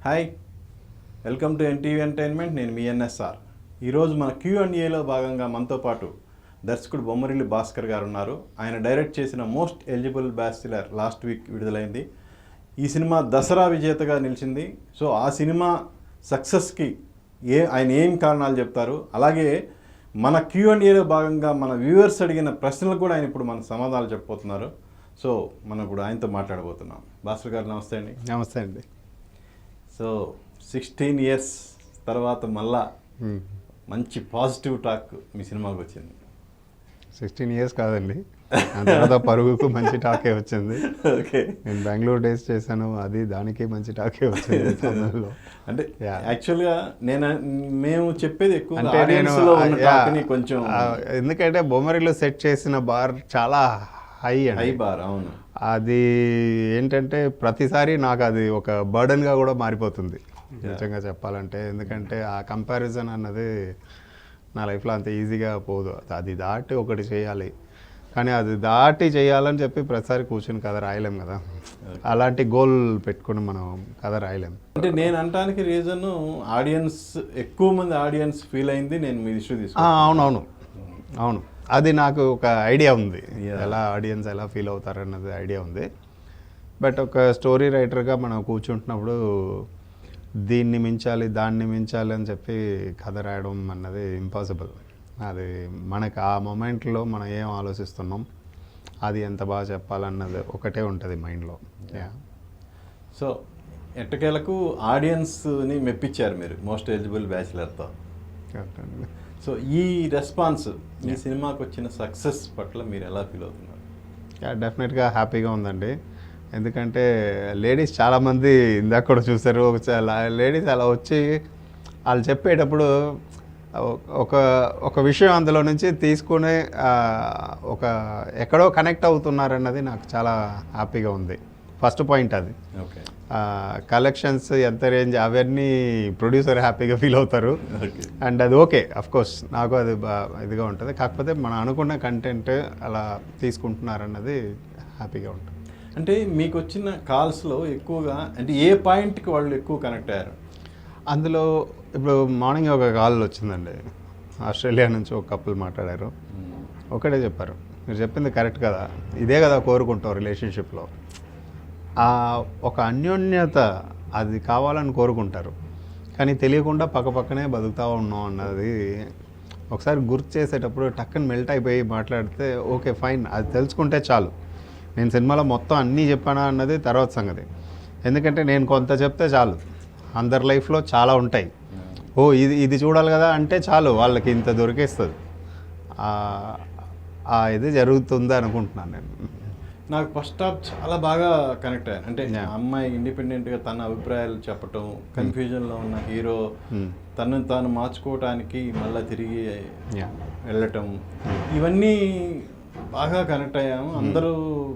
Hi, welcome to NTV entertainment. నేను మీ NSR. ఈరోజు మన Q&Aలో భాగంగా మనతో పాటు దర్శకుడు బొమ్మరిల్లి భాస్కర్ గారు ఉన్నారు. ఆయన డైరెక్ట్ చేసిన most eligible bachelor last week విడుదలైంది. ఈ సినిమా దసరా విజేతగా నిలిచింది. సో ఆ సినిమా సక్సెస్కి ఆయన ఏం కారణాలు చెప్తారు, అలాగే మన Q&Aలో భాగంగా మన వ్యూవర్స్ అడిగిన ప్రశ్నలకు కూడా ఆయన ఇప్పుడు మన సమాధానాలు చెప్పబోతున్నారు. సో మనం ఇప్పుడు ఆయనతో మాట్లాడబోతున్నాం. భాస్కర్ గారు నమస్తే అండి. నమస్తే అండి. సో 16 years తర్వాత మళ్ళా మంచి పాజిటివ్ టాక్ మీ సినిమాకి వచ్చింది. 16 years కాదండి, తర్వాత పరుగుకు మంచి టాకే వచ్చింది. ఓకే, నేను బెంగళూరు డేస్ చేశాను, అది దానికి మంచి టాకే వచ్చింది తమిళ్లో. అంటే యాక్చువల్గా మేము చెప్పేది ఎక్కువ అంటే కొంచెం ఎందుకంటే బొమ్మరిలో సెట్ చేసిన బార్ చాలా హై బార్. అవును, అది ఏంటంటే ప్రతిసారి నాకు అది ఒక బర్డన్గా కూడా మారిపోతుంది నిజంగా చెప్పాలంటే. ఎందుకంటే ఆ కంపారిజన్ అన్నది నా లైఫ్లో అంత ఈజీగా పోదు. అది దాటి ఒకటి చేయాలి, కానీ అది దాటి చేయాలని చెప్పి ప్రతిసారి కూర్చొని కథ రాయలేం కదా. అలాంటి గోల్ పెట్టుకుని మనం కథ రాయలేం. అంటే నేను అనడానికి రీజన్ ఆడియన్స్, ఎక్కువ మంది ఆడియన్స్ ఫీల్ అయింది నేను మీ ఇష్యూ తీసుకున్నాను. అవును, అది నాకు ఒక ఐడియా ఉంది, ఎలా ఆడియన్స్ ఎలా ఫీల్ అవుతారన్నది ఐడియా ఉంది. బట్ ఒక స్టోరీ రైటర్గా మనం కూర్చుంటున్నప్పుడు దీన్ని మించాలి దాన్ని మించాలి అని చెప్పి కథ రాయడం అన్నది ఇంపాసిబుల్. అది మనకు ఆ మూమెంట్లో మనం ఏం ఆలోచిస్తున్నాం, అది ఎంత బాగా చెప్పాలన్నది ఒకటే ఉంటుంది మైండ్లో. సో ఎట్టకేలకు ఆడియన్స్ని మెప్పించారు మీరు మోస్ట్ ఎలిజిబుల్ బ్యాచిలర్తో. సో ఈ రెస్పాన్స్, ఈ సినిమాకి వచ్చిన సక్సెస్ పట్ల మీరు ఎలా ఫీల్ అవుతున్నారు? డెఫినెట్గా హ్యాపీగా ఉందండి. ఎందుకంటే లేడీస్ చాలామంది ఇందాక కూడా చూసారు, లేడీస్ అలా వచ్చి వాళ్ళు చెప్పేటప్పుడు ఒక విషయం అందులో నుంచి తీసుకుని ఒక ఎక్కడో కనెక్ట్ అవుతున్నారన్నది నాకు చాలా హ్యాపీగా ఉంది. ఫస్ట్ పాయింట్ అది. ఓకే, కలెక్షన్స్ ఎంత రేంజ్ అవన్నీ ప్రొడ్యూసర్ హ్యాపీగా ఫీల్ అవుతారు, అండ్ అది ఓకే. అఫ్కోర్స్ నాకు అది ఇదిగా ఉంటుంది. కాకపోతే మనం అనుకున్న కంటెంట్ అలా తీసుకుంటున్నారన్నది హ్యాపీగా ఉంటుంది. అంటే మీకు వచ్చిన కాల్స్లో ఎక్కువగా అంటే ఏ పాయింట్కి వాళ్ళు ఎక్కువ కనెక్ట్ అయ్యారు? అందులో ఇప్పుడు మార్నింగ్ ఒక కాల్ వచ్చిందండి, ఆస్ట్రేలియా నుంచి ఒక కపుల్ మాట్లాడారు. ఒకటే చెప్పారు, మీరు చెప్పింది కరెక్ట్ కదా, ఇదే కదా కోరుకుంటాం రిలేషన్షిప్లో, ఒక అన్యోన్యత అది కావాలని కోరుకుంటారు, కానీ తెలియకుండా పక్కపక్కనే బతుకుతూ ఉన్నాం అన్నది ఒకసారి గుర్తు చేసేటప్పుడు టక్కన మెల్ట్ అయిపోయి మాట్లాడితే ఓకే ఫైన్, అది తెలుసుకుంటే చాలు. నేను సినిమాలో మొత్తం అన్నీ చెప్పానా అన్నది తర్వాత సంగతి. ఎందుకంటే నేను కొంత చెప్తే చాలు, అందరి లైఫ్లో చాలా ఉంటాయి. ఇది చూడాలి కదా అంటే చాలు, వాళ్ళకి ఇంత దొరికేస్తుంది. ఇది జరుగుతుంది అనుకుంటున్నాను నేను. నాకు ఫస్ట్ హాఫ్ చాలా బాగా కనెక్ట్ అయ్యాను. అంటే అమ్మాయి ఇండిపెండెంట్గా తన అభిప్రాయాలు చెప్పటం, కన్ఫ్యూజన్లో ఉన్న హీరో తనను తాను మార్చుకోవటానికి మళ్ళీ తిరిగి వెళ్ళటం, ఇవన్నీ బాగా కనెక్ట్ అయ్యాము. అందరూ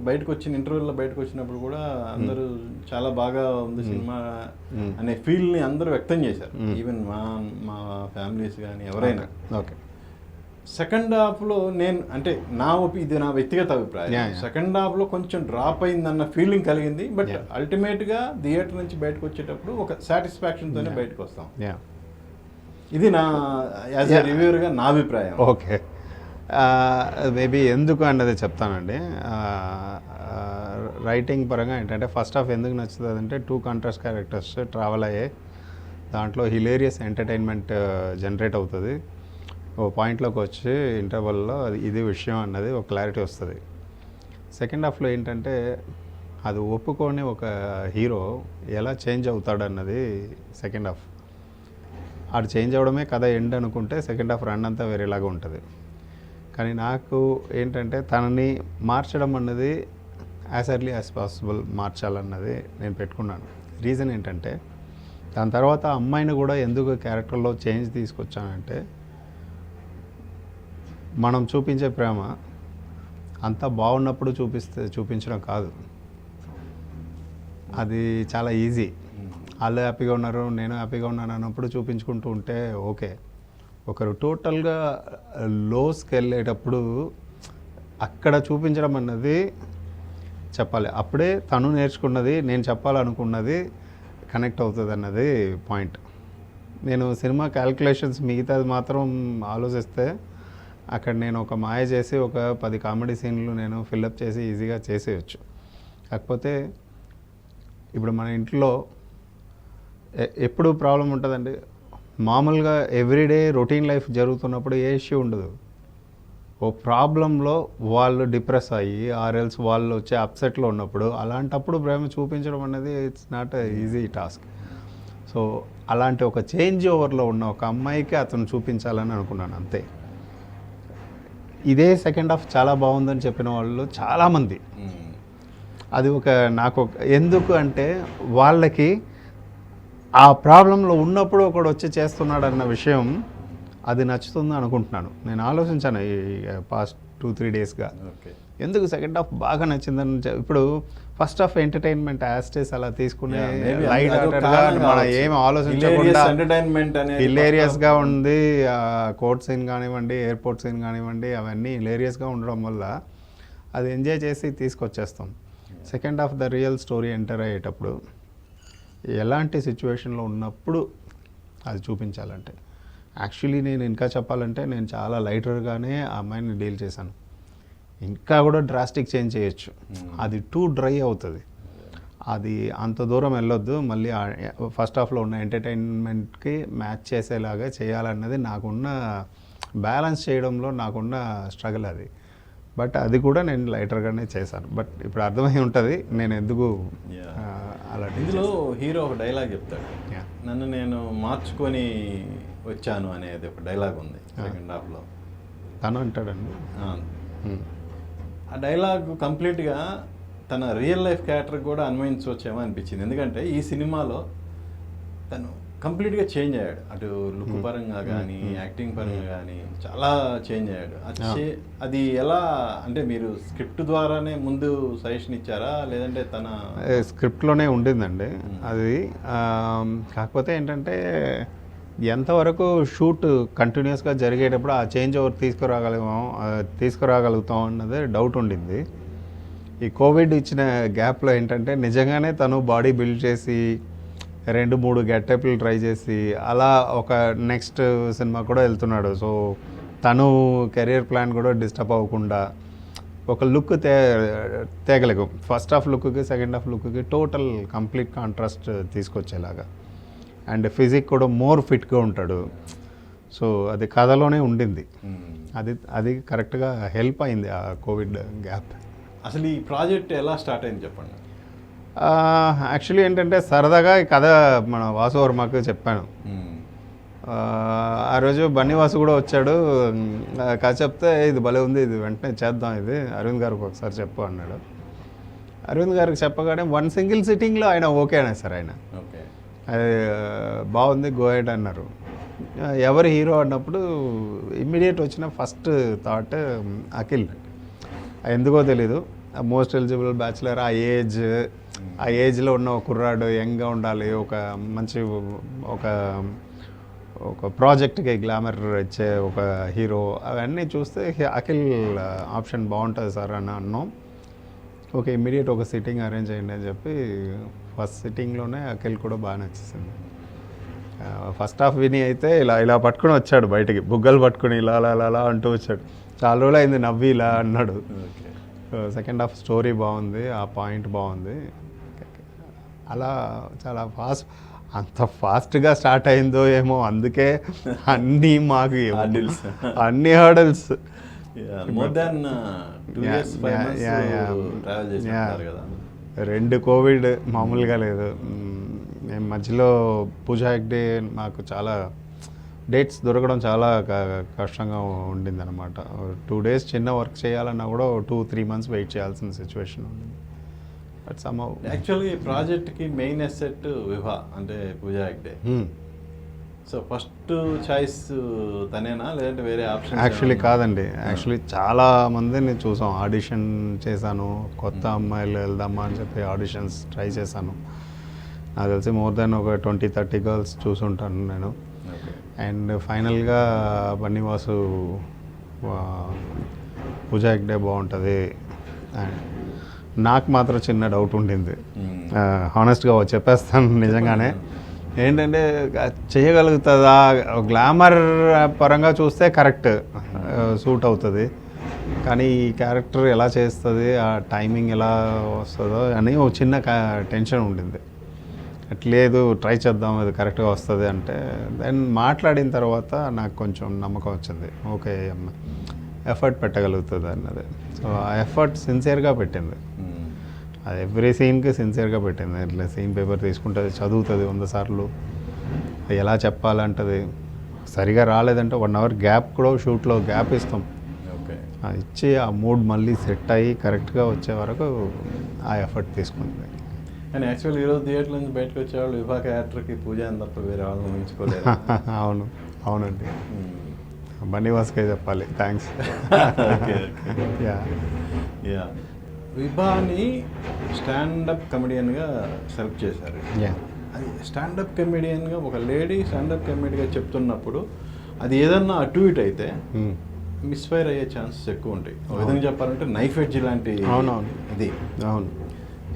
బయటకు వచ్చిన ఇంటర్వ్యూలో బయటకు వచ్చినప్పుడు కూడా అందరూ చాలా బాగా ఉంది సినిమా అనే ఫీల్ని అందరూ వ్యక్తం చేశారు. ఈవెన్ మా ఫ్యామిలీస్ కానీ ఎవరైనా. ఓకే, సెకండ్ హాఫ్లో ఇది నా వ్యక్తిగత అభిప్రాయం, సెకండ్ హాఫ్లో కొంచెం డ్రాప్ అయిందన్న ఫీలింగ్ కలిగింది. బట్ అల్టిమేట్గా థియేటర్ నుంచి బయటకు వచ్చేటప్పుడు ఒక సాటిస్ఫాక్షన్తోనే బయటకు వస్తాం. ఇది నా యాజ్ ఎ రివ్యూవర్గా నా అభిప్రాయం. ఓకే, మేబీ ఎందుకు అన్నది చెప్తానండి. రైటింగ్ పరంగా ఏంటంటే ఫస్ట్ హాఫ్ ఎందుకు నచ్చుతుంది అంటే 2 కాంట్రాస్ట్ క్యారెక్టర్స్ ట్రావెల్ అయ్యే దాంట్లో హిలేరియస్ ఎంటర్టైన్మెంట్ జనరేట్ అవుతుంది. ఓ పాయింట్లోకి వచ్చి ఇంటర్వల్లో ఇది విషయం అన్నది ఒక క్లారిటీ వస్తుంది. సెకండ్ హాఫ్లో ఏంటంటే అది ఒప్పుకొని ఒక హీరో ఎలా చేంజ్ అవుతాడు అన్నది సెకండ్ హాఫ్. ఆడు చేంజ్ అవ్వడమే కథ ఎండ్ అనుకుంటే సెకండ్ హాఫ్ రన్ అంతా వేరేలాగా ఉంటుంది. కానీ నాకు ఏంటంటే తనని మార్చడం అన్నది యాజ్ ఎర్లీ యాజ్ పాసిబుల్ మార్చాలన్నది నేను పెట్టుకున్నాను. రీజన్ ఏంటంటే దాని తర్వాత అమ్మాయిని కూడా ఎందుకు క్యారెక్టర్లో చేంజ్ తీసుకొచ్చానంటే మనం చూపించే ప్రేమ అంతా బాగున్నప్పుడు చూపించడం కాదు, అది చాలా ఈజీ. వాళ్ళు హ్యాపీగా ఉన్నారు, నేను హ్యాపీగా ఉన్నాను అన్నప్పుడు చూపించుకుంటూ ఉంటే ఓకే. ఒకరు టోటల్గా లోస్కి వెళ్ళేటప్పుడు అక్కడ చూపించడం అన్నది చెప్పాలి. అప్పుడే తను నేర్చుకున్నది, నేను చెప్పాలనుకున్నది కనెక్ట్ అవుతుంది అన్నది పాయింట్. నేను సినిమా క్యాల్కులేషన్స్ మిగతాది మాత్రం ఆలోచిస్తే అక్కడ నేను ఒక మాయ చేసి ఒక 10 కామెడీ సీన్లు నేను ఫిల్అప్ చేసి ఈజీగా చేసేయచ్చు. కాకపోతే ఇప్పుడు మన ఇంట్లో ఎప్పుడు ప్రాబ్లం ఉంటుందండి. మామూలుగా ఎవ్రీడే రొటీన్ లైఫ్ జరుగుతున్నప్పుడు ఏ ఇష్యూ ఉండదు. ఓ ప్రాబ్లంలో వాళ్ళు డిప్రెస్ అయ్యి ఆర్ఎల్స్ వాళ్ళు వచ్చే అప్సెట్లో ఉన్నప్పుడు అలాంటప్పుడు ప్రేమ చూపించడం అనేది it's not easy task. So అలాంటి ఒక చేంజ్ ఓవర్లో ఉన్న ఒక అమ్మాయికి అతను చూపించాలని అనుకున్నాను అంతే. ఇదే సెకండ్ హాఫ్ చాలా బాగుందని చెప్పిన వాళ్ళు చాలామంది. అది ఒక నాకు ఎందుకు అంటే వాళ్ళకి ఆ ప్రాబ్లంలో ఉన్నప్పుడు ఒకడు వచ్చి చేస్తున్నాడు అన్న విషయం అది నచ్చుతుంది అనుకుంటున్నాను. నేను ఆలోచించాను ఈ పాస్ట్ 2-3 డేస్గా ఎందుకు సెకండ్ హాఫ్ బాగా నచ్చిందని. ఇప్పుడు ఫస్ట్ హాఫ్ ఎంటర్టైన్మెంట్ యాస్టేస్ అలా తీసుకునే లైట్ హార్టెడ్గా మనం ఏమి ఆలోచించకుండా హిలేరియస్గా ఉంది. కోర్ట్ సీన్ కానివ్వండి, ఎయిర్పోర్ట్ సీన్ కానివ్వండి, అవన్నీ హిలేరియస్గా ఉండడం వల్ల అది ఎంజాయ్ చేసి తీసుకొచ్చేస్తాం. Second half the real story enter అయ్యేటప్పుడు ఎలాంటి సిచ్యువేషన్లో ఉన్నప్పుడు అది చూపించాలంటే యాక్చువల్లీ నేను ఇంకా చెప్పాలంటే నేను చాలా లైటర్గానే ఆ అమ్మాయిని డీల్ చేశాను. ఇంకా కూడా డ్రాస్టిక్ చేంజ్ చేయొచ్చు. అది టూ డ్రై అవుతుంది. అది అంత దూరం వెళ్ళొద్దు. మళ్ళీ ఫస్ట్ హాఫ్లో ఉన్న ఎంటర్టైన్మెంట్కి మ్యాచ్ చేసేలాగా చేయాలన్నది నాకున్న బ్యాలెన్స్ చేయడంలో నాకున్న స్ట్రగుల్ అది. బట్ అది కూడా నేను లైటర్గానే చేశాను. బట్ ఇప్పుడు అర్థమై ఉంటుంది నేను ఎందుకు అలా. ఇందులో హీరో ఒక డైలాగ్ చెప్తాడు, నన్ను నేను మార్చుకొని వచ్చాను అనేది ఒక డైలాగ్ ఉంది సెకండ్ హాఫ్లో. తను అంటాడండి. ఆ డైలాగ్ కంప్లీట్గా తన రియల్ లైఫ్ క్యారెక్టర్ కూడా అన్వయించవచ్చేమో అనిపించింది. ఎందుకంటే ఈ సినిమాలో తను కంప్లీట్గా చేంజ్ అయ్యాడు. అటు లుక్ పరంగా కానీ యాక్టింగ్ పరంగా కానీ చాలా చేంజ్ అయ్యాడు. అది ఎలా అంటే మీరు స్క్రిప్ట్ ద్వారానే ముందు సజెషన్ ఇచ్చారా లేదంటే తన స్క్రిప్ట్లోనే ఉండిందండి అది. కాకపోతే ఏంటంటే ఎంతవరకు షూట్ కంటిన్యూస్గా జరిగేటప్పుడు ఆ చేంజ్ ఓవర్ తీసుకురాగలుగుతాం అన్నది డౌట్ ఉండింది. ఈ కోవిడ్ ఇచ్చిన గ్యాప్లో ఏంటంటే నిజంగానే తను బాడీ బిల్డ్ చేసి 2-3 గెటప్లు ట్రై చేసి అలా ఒక నెక్స్ట్ సినిమా కూడా వెళ్తున్నాడు. సో తను కెరియర్ ప్లాన్ కూడా డిస్టర్బ్ అవ్వకుండా ఒక లుక్ తేగలిగాం. ఫస్ట్ హాఫ్ లుక్కి సెకండ్ హాఫ్ లుక్కి టోటల్ కంప్లీట్ కాంట్రాస్ట్ తీసుకొచ్చేలాగా. అండ్ ఫిజిక్ కూడా మోర్ ఫిట్గా ఉంటాడు. సో అది కథలోనే ఉండింది. అది కరెక్ట్గా హెల్ప్ అయింది ఆ కోవిడ్ గ్యాప్. అసలు ఈ ప్రాజెక్ట్ ఎలా స్టార్ట్ అయింది చెప్పండి. యాక్చువల్లీ ఏంటంటే సరదాగా ఈ కథ మన వాసు వర్మకు చెప్పాను. ఆ రోజు బన్నీవాసు కూడా వచ్చాడు. కథ చెప్తే ఇది భలే ఉంది, ఇది వెంటనే చేద్దాం, ఇది అరవింద్ గారికి ఒకసారి చెప్పు అన్నాడు. అరవింద్ గారికి చెప్పగానే 1 సింగిల్ సిట్టింగ్లో ఆయన ఓకే అన్నారు సార్. ఆయన అది బాగుంది గో హెడ్ అన్నారు. ఎవరు హీరో అన్నప్పుడు ఇమ్మీడియట్ వచ్చిన ఫస్ట్ థాట్ అఖిల్. ఎందుకో తెలీదు, మోస్ట్ ఎలిజిబుల్ బ్యాచులర్, ఆ ఏజ్లో ఉన్న ఒక కుర్రాడు, యంగ్గా ఉండాలి, ఒక మంచి ఒక ప్రాజెక్ట్కి గ్లామర్ ఇచ్చే ఒక హీరో, అవన్నీ చూస్తే అఖిల్ ఆప్షన్ బాగుంటుంది సార్ అని అన్నాం. ఓకే ఇమ్మీడియట్ ఒక సిట్టింగ్ అరేంజ్ అయ్యండి అని చెప్పి ఫస్ట్ సిట్టింగ్లోనే అఖిల్ కూడా బాగా నచ్చేసింది. ఫస్ట్ హాఫ్ విని అయితే ఇలా పట్టుకుని వచ్చాడు బయటికి, బుగ్గలు పట్టుకుని ఇలా అంటూ వచ్చాడు. చాలా రోజులు అయింది నవ్వి ఇలా అన్నాడు. సెకండ్ హాఫ్ స్టోరీ బాగుంది, ఆ పాయింట్ బాగుంది. అలా చాలా అంత ఫాస్ట్గా స్టార్ట్ అయిందో ఏమో, అందుకే అన్నీ మాకు అన్ని hurdles. More than 2 years 5 months travel చేశారు కదా. 2 కోవిడ్ మామూలుగా లేదు. మేము మధ్యలో పూజా హెగ్డే మాకు చాలా డేట్స్ దొరకడం చాలా కష్టంగా ఉండింది అనమాట. 2 days చిన్న వర్క్ చేయాలన్నా కూడా 2-3 months వెయిట్ చేయాల్సిన సిచ్యువేషన్ ఉండింది. బట్ సమ్హౌ యాక్చువల్గా ఈ ప్రాజెక్ట్కి మెయిన్ అసెట్ వివా అంటే Pooja Hegde. So first choice తనేనా లేదంటే వేరే ఆప్షన్? యాక్చువల్లీ కాదండి. యాక్చువల్లీ చాలా మందిని చూసాం, ఆడిషన్ చేశాను, కొత్త అమ్మాయిలు వెళ్దామా అని చెప్పి ఆడిషన్స్ ట్రై చేశాను. నాకు తెలిసి మోర్ దాన్ ఒక 20-30 గర్ల్స్ చూసుంటాను నేను. అండ్ ఫైనల్గా బన్నీవాసు పూజా హెగ్డే బాగుంటుంది. అండ్ నాకు మాత్రం చిన్న డౌట్ ఉండింది, హానెస్ట్గా చెప్పేస్తాను నిజంగానే. ఏంటంటే చేయగలుగుతుందా, గ్లామర్ పరంగా చూస్తే కరెక్ట్ సూట్ అవుతుంది, కానీ ఈ క్యారెక్టర్ ఎలా చేస్తుంది, ఆ టైమింగ్ ఎలా వస్తుందో అని ఒక చిన్న టెన్షన్ ఉండింది. లేదు ట్రై చేద్దాం అది కరెక్ట్గా వస్తుంది అంటే, దెన్ మాట్లాడిన తర్వాత నాకు కొంచెం నమ్మకం వచ్చింది. ఓకే ఎఫర్ట్ పెట్టగలుగుతుంది అన్నది. సో ఆ ఎఫర్ట్ సిన్సియర్గా పెట్టింది. అది ఎవ్రీ సీన్కి సిన్సియర్గా పెట్టింది. ఇట్లా సీన్ పేపర్ తీసుకుంటుంది, చదువుతుంది 100 సార్లు, ఎలా చెప్పాలంటది. సరిగా రాలేదంటే 1 అవర్ గ్యాప్ కూడా షూట్లో గ్యాప్ ఇస్తాం. ఓకే, ఇచ్చి ఆ మూడ్ మళ్ళీ సెట్ అయ్యి కరెక్ట్గా వచ్చే వరకు ఆ ఎఫర్ట్ తీసుకుంది. కానీ యాక్చువల్ ఈరోజు థియేటర్ నుంచి బయటకు వచ్చేవాళ్ళు విభా క్యారెక్టర్కి పూజ అని తప్ప వేరే వాళ్ళని ఊహించుకోలేదు. అవును, అవునండి. బన్నీవాస్కే చెప్పాలి thanks. Okay, ya ya. Vibhani stand up కమెడియన్గా సెలెక్ట్ చేశారు. యా అది స్టాండప్ కమెడియన్గా ఒక లేడీ స్టాండప్ కమెడీగా చెప్తున్నప్పుడు అది ఏదన్నా అటు ఇటు అయితే మిస్ఫైర్ అయ్యే ఛాన్సెస్ ఎక్కువ ఉంటాయి. ఒక విధంగా చెప్పాలంటే నైఫ్ ఎడ్జ్ లాంటి అవునవును ఇది. అవును.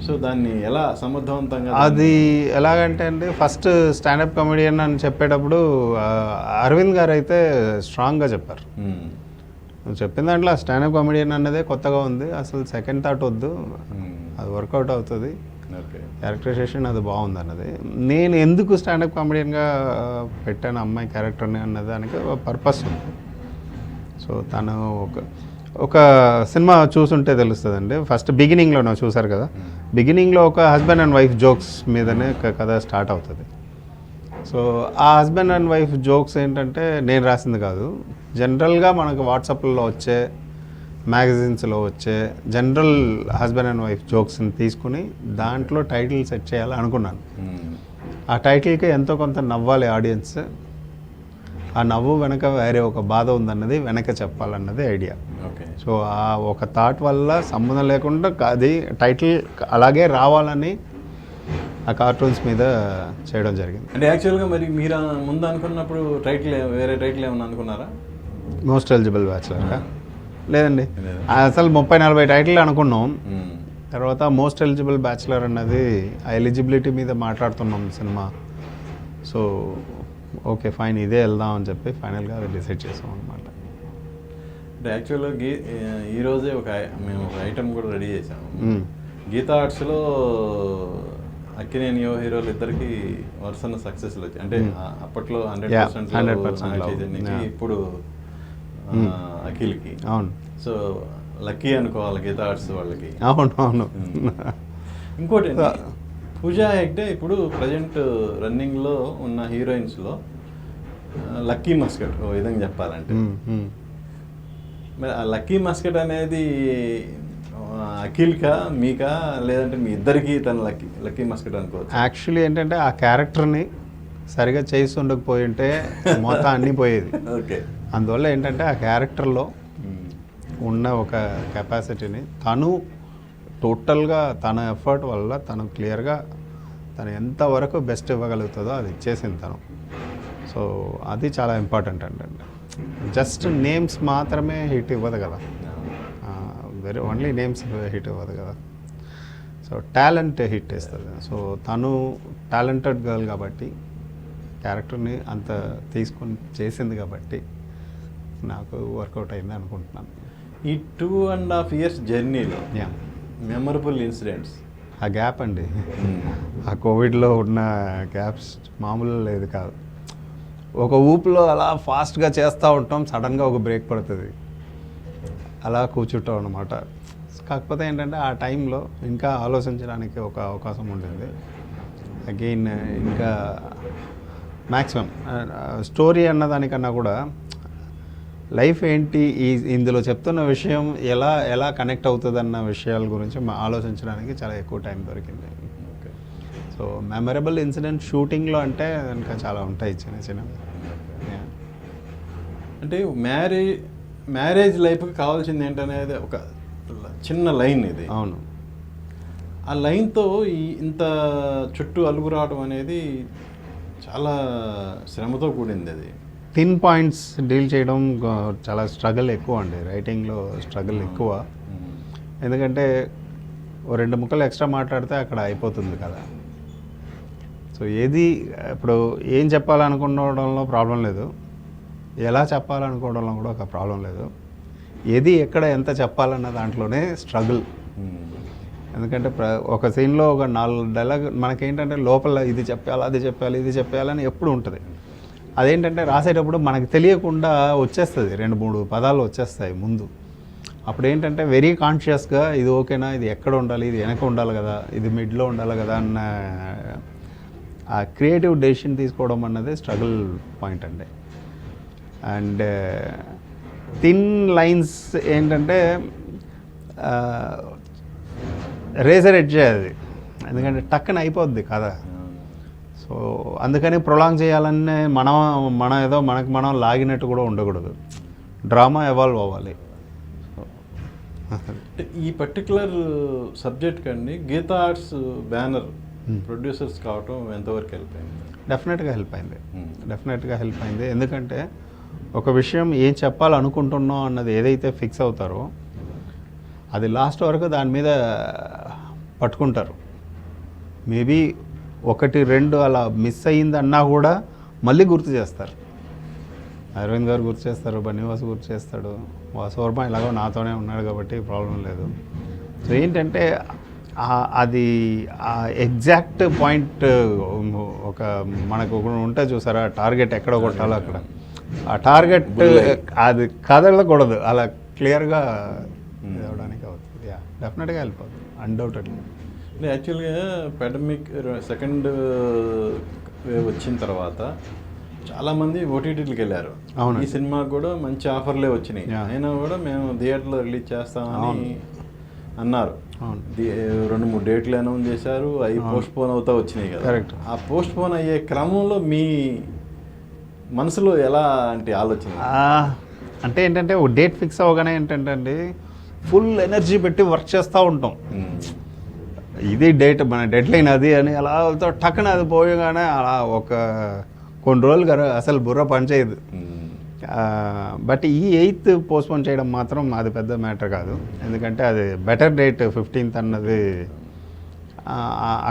సో దాన్ని ఎలా సమర్థవంతంగా అది ఎలాగంటే అండి, ఫస్ట్ స్టాండప్ కమెడియన్ అని చెప్పేటప్పుడు అరవింద్ గారు అయితే స్ట్రాంగ్గా చెప్పారు. నువ్వు చెప్పిన దాంట్లో స్టాండప్ కామెడియన్ అన్నదే కొత్తగా ఉంది, అసలు సెకండ్ థాట్ వద్దు, అది వర్కౌట్ అవుతుంది, క్యారెక్టరైజేషన్ అది బాగుంది అన్నది. నేను ఎందుకు స్టాండప్ కామెడియన్గా పెట్టాను అమ్మాయి క్యారెక్టర్ని అన్నదానికి ఒక పర్పస్ ఉంది. సో తను ఒక సినిమా చూసుంటే తెలుస్తుందండి. ఫస్ట్ బిగినింగ్లో చూసారు కదా, బిగినింగ్లో ఒక హస్బెండ్ అండ్ వైఫ్ జోక్స్ మీదనే కథ స్టార్ట్ అవుతుంది. సో ఆ హస్బెండ్ అండ్ వైఫ్ జోక్స్ ఏంటంటే నేను రాసింది కాదు, జనరల్గా మనకు వాట్సాప్లో వచ్చే, మ్యాగజైన్స్లో వచ్చే జనరల్ హస్బెండ్ అండ్ వైఫ్ జోక్స్ని తీసుకుని దాంట్లో టైటిల్ సెట్ చేయాలి అనుకున్నాను. ఆ టైటిల్కి ఎంతో కొంత నవ్వాలి ఆడియన్స్, ఆ నవ్వు వెనక వేరే ఒక బాధ ఉందన్నది వెనక చెప్పాలన్నది ఐడియా. ఓకే. సో ఆ ఒక థాట్ వల్ల సంబంధం లేకుండా అది టైటిల్ అలాగే రావాలని ఆ కార్టూన్స్ మీద చేయడం జరిగింది. అంటే యాక్చువల్గా మరి మీరు ముందు అనుకున్నప్పుడు టైటిల్ వేరే టైటిల్ ఏమన్నా అనుకున్నారా? మోస్ట్ ఎలిజిబుల్ బ్యాచులర్ లేదండి, అసలు 30-40 టైటిల్ అనుకున్నాం. తర్వాత మోస్ట్ ఎలిజిబుల్ బ్యాచులర్ అన్నది ఆ ఎలిజిబిలిటీ మీద మాట్లాడుతున్నాం సినిమా. సో ఓకే ఫైన్ ఇదే వెళ్దాం అని చెప్పి ఫైనల్గా అది డిసైడ్ చేసాం అనమాట. అంటే యాక్చువల్గా ఈరోజే మేము ఒక ఐటమ్ కూడా రెడీ చేసాము. గీతా ఆర్ట్స్లో అక్కినేని యువ హీరోలు ఇద్దరికి వరుసన సక్సెస్లు వచ్చాయి. అంటే అప్పట్లో 100% ఇప్పుడు అఖిల్కి. అవును. సో లక్కీ అనుకోవాలి గీతా ఆర్ట్స్ వాళ్ళకి. అవును అవును. ఇంకోటి పూజా హెగ్డే ఇప్పుడు ప్రజెంట్ రన్నింగ్లో ఉన్న హీరోయిన్స్లో లక్కీ మస్కట్ ఓ విధంగా చెప్పాలంటే. మరి ఆ లక్కీ మస్కట్ అనేది అఖిల్కా మీకా లేదంటే మీ ఇద్దరికి తన లక్కీ మస్కట్ అనుకోవచ్చు? యాక్చువల్లీ ఏంటంటే ఆ క్యారెక్టర్ని సరిగా చేసి ఉండకపోయి ఉంటే మొత్తం అన్నీ పోయేది. ఓకే. అందువల్ల ఏంటంటే ఆ క్యారెక్టర్లో ఉన్న ఒక కెపాసిటీని తను టోటల్గా తన ఎఫర్ట్ వల్ల తను క్లియర్గా తను ఎంతవరకు బెస్ట్ ఇవ్వగలుగుతుందో అది ఇచ్చేసింది తను. సో అది చాలా ఇంపార్టెంట్ అండి. జస్ట్ నేమ్స్ మాత్రమే హిట్ ఇవ్వదు కదా, వెరీ ఓన్లీ నేమ్స్ హిట్ ఇవ్వదు కదా. సో టాలెంట్ హిట్ ఇస్తుంది. సో తను టాలెంటెడ్ గర్ల్ కాబట్టి క్యారెక్టర్ని అంత తీసుకొని చేసింది కాబట్టి నాకు వర్కౌట్ అయింది అనుకుంటున్నాను. ఈ 2.5 years జర్నీలో మెమరబుల్ ఇన్సిడెంట్స్, ఆ గ్యాప్ అండి, ఆ కోవిడ్లో ఉన్న గ్యాప్స్ మామూలు లేదు కాదు. ఒక ఊపులో అలా ఫాస్ట్గా చేస్తూ ఉంటాం, సడన్గా ఒక బ్రేక్ పడుతుంది, అలా కూర్చుంటాం అనమాట. కాకపోతే ఏంటంటే ఆ టైంలో ఇంకా ఆలోచించడానికి ఒక అవకాశం ఉంటుంది. అగైన్ ఇంకా మ్యాక్సిమం స్టోరీ అన్నదానికన్నా కూడా లైఫ్ ఏంటి, ఇందులో చెప్తున్న విషయం ఎలా కనెక్ట్ అవుతుంది అన్న విషయాల గురించి ఆలోచించడానికి చాలా ఎక్కువ టైం దొరికింది. ఓకే. సో మెమరబుల్ ఇన్సిడెంట్ షూటింగ్లో అంటే ఇంకా చాలా ఉంటాయి చిన్న చిన్నవి. అంటే మ్యారేజ్ లైఫ్కి కావాల్సింది ఏంటనేది ఒక చిన్న లైన్ ఇది. అవును. ఆ లైన్తో ఇంత చుట్టూ అలుగు రావడం అనేది చాలా శ్రమతో కూడింది. అది థిన్ పాయింట్స్ డీల్ చేయడం చాలా స్ట్రగుల్ ఎక్కువ అండి, రైటింగ్లో స్ట్రగుల్ ఎక్కువ. ఎందుకంటే ఓ 2 ముక్కలు ఎక్స్ట్రా మాట్లాడితే అక్కడ అయిపోతుంది కదా. సో ఏది ఇప్పుడు ఏం చెప్పాలనుకోవడంలో ప్రాబ్లం లేదు, ఎలా చెప్పాలనుకోవడంలో కూడా ఒక ప్రాబ్లం లేదు. ఏది ఎక్కడ ఎంత చెప్పాలన్న దాంట్లోనే స్ట్రగుల్. ఎందుకంటే ఒక సీన్లో ఒక 4 డైలాగ్ మనకేంటంటే లోపల ఇది చెప్పాలి, అది చెప్పాలి, ఇది చెప్పాలని ఎప్పుడు ఉంటుంది. అదేంటంటే రాసేటప్పుడు మనకు తెలియకుండా వచ్చేస్తుంది, 2-3 పదాలు వచ్చేస్తాయి ముందు. అప్పుడు ఏంటంటే వెరీ కాన్షియస్గా ఇది ఓకేనా, ఇది ఎక్కడ ఉండాలి, ఇది వెనక ఉండాలి కదా, ఇది మిడ్లో ఉండాలి కదా అన్న ఆ క్రియేటివ్ డెసిషన్ తీసుకోవడం అన్నది స్ట్రగుల్ పాయింట్ అండి. అండ్ థిన్ లైన్స్ ఏంటంటే రేజర్ ఎడ్జ్ అది, ఎందుకంటే టక్కన అయిపోద్ది కదా. సో అందుకని ప్రొలాంగ్ చేయాలనే మనం ఏదో మనకు మనం లాగినట్టు కూడా ఉండకూడదు, డ్రామా ఎవాల్వ్ అవ్వాలి. ఈ పర్టికులర్ సబ్జెక్ట్ కండి గీతా ఆర్ట్స్ బ్యానర్ ప్రొడ్యూసర్స్ కావటం ఎంతవరకు హెల్ప్ అయింది? డెఫినెట్గా హెల్ప్ అయింది. ఎందుకంటే ఒక విషయం ఏం చెప్పాలనుకుంటున్నాం అన్నది ఏదైతే ఫిక్స్ అవుతారో అది లాస్ట్ వరకు దాని మీద పట్టుకుంటారు. మేబీ 1-2 అలా మిస్ అయ్యిందన్నా కూడా మళ్ళీ గుర్తు చేస్తారు. అరవింద్ గారు గుర్తు చేస్తారు, బన్నీవాసు గుర్తు చేస్తాడు, వాసువర్మ ఎలాగో నాతోనే ఉన్నాడు కాబట్టి ప్రాబ్లం లేదు. సో ఏంటంటే అది ఎగ్జాక్ట్ పాయింట్, ఒక మనకు ఉంటుంది చూసారా, టార్గెట్ ఎక్కడ కొట్టాలో అక్కడ, ఆ టార్గెట్ అది కదలకూడదు, అలా క్లియర్గా ఇవ్వడానికి అవుతుంది. డెఫినెట్గా హెల్ప్ అవుతుంది, అన్డౌటెడ్లీ. యాక్చువల్గా పాండమిక్ సెకండ్ వేవ్ వచ్చిన తర్వాత చాలామంది ఓటీటీలకు వెళ్ళారు. అవును, ఈ సినిమాకి కూడా మంచి ఆఫర్లే వచ్చినాయి, అయినా కూడా మేము థియేటర్లో రిలీజ్ చేస్తామని అన్నారు. 2-3 డేట్లు అనౌన్స్ చేశారు, అవి పోస్ట్ పోన్ అవుతా వచ్చినాయి కదా. కరెక్ట్. ఆ పోస్ట్ పోన్ అయ్యే క్రమంలో మీ మనసులో ఎలా అంటే ఆలోచన అంటే ఏంటంటే ఒక డేట్ ఫిక్స్ అవ్వగానే ఏంటంటే అండి ఫుల్ ఎనర్జీ పెట్టి వర్క్ చేస్తూ ఉంటాం. ఇది డేట్, మన డెడ్ లైన్ అది అని అలా టక్కున అది పోయగానే అలా ఒక కొన్ని రోజులు కదా అసలు బుర్ర పనిచేయదు. బట్ ఈ 8th పోస్ట్పోన్ చేయడం మాత్రం అది పెద్ద మ్యాటర్ కాదు, ఎందుకంటే అది బెటర్ డేట్ 15th అన్నది